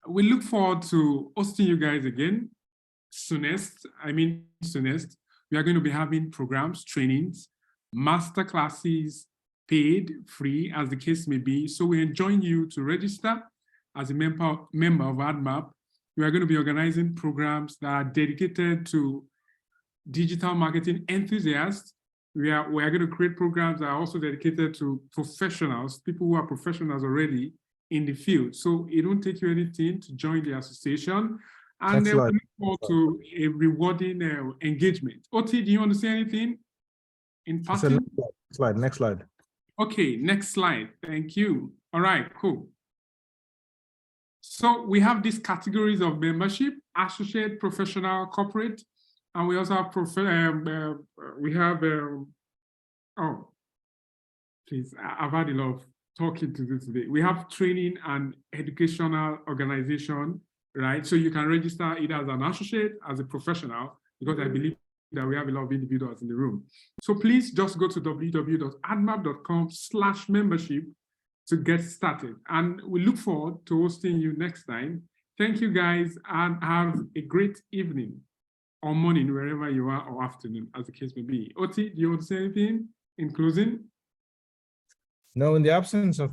We look forward to hosting you guys again soonest. We are going to be having programs, trainings, master classes, paid, free, as the case may be. So we enjoin you to register as a member of ADMARP. We are going to be organizing programs that are dedicated to digital marketing enthusiasts. We are going to create programs that are also dedicated to professionals, people who are professionals already in the field. So it won't take you anything to join the association. And then we look forward to a rewarding engagement. Oti, do you want to say anything in passing? Next slide. Okay, next slide. Thank you. All right, cool. So we have these categories of membership: associate, professional, corporate, and we also have oh, please, I've had a lot of talking to do today. We have training and educational organization, right? So you can register either as an associate, as a professional, because I believe that we have a lot of individuals in the room. So please just go to www.admarp.com/membership to get started. And we look forward to hosting you next time. Thank you guys, and have a great evening or morning, wherever you are, or afternoon, as the case may be. Oti, do you want to say anything in closing? No, in the absence of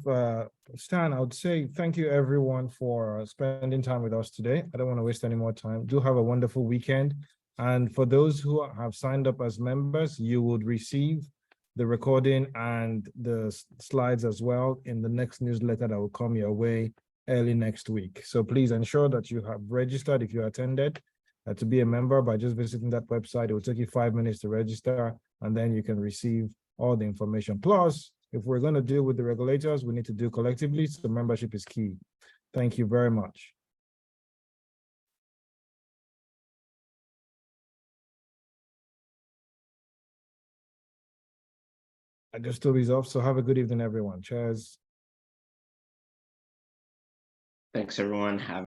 Stan, I would say thank you everyone for spending time with us today. I don't want to waste any more time. Do have a wonderful weekend. And for those who have signed up as members, you would receive the recording and the slides as well in the next newsletter that will come your way early next week. So please ensure that you have registered if you attended to be a member by just visiting that website. It will take you 5 minutes to register, and then you can receive all the information. Plus, if we're going to deal with the regulators, we need to do collectively, so membership is key. Thank you very much. I just told you off, so have a good evening, everyone. Cheers. Thanks, everyone. Have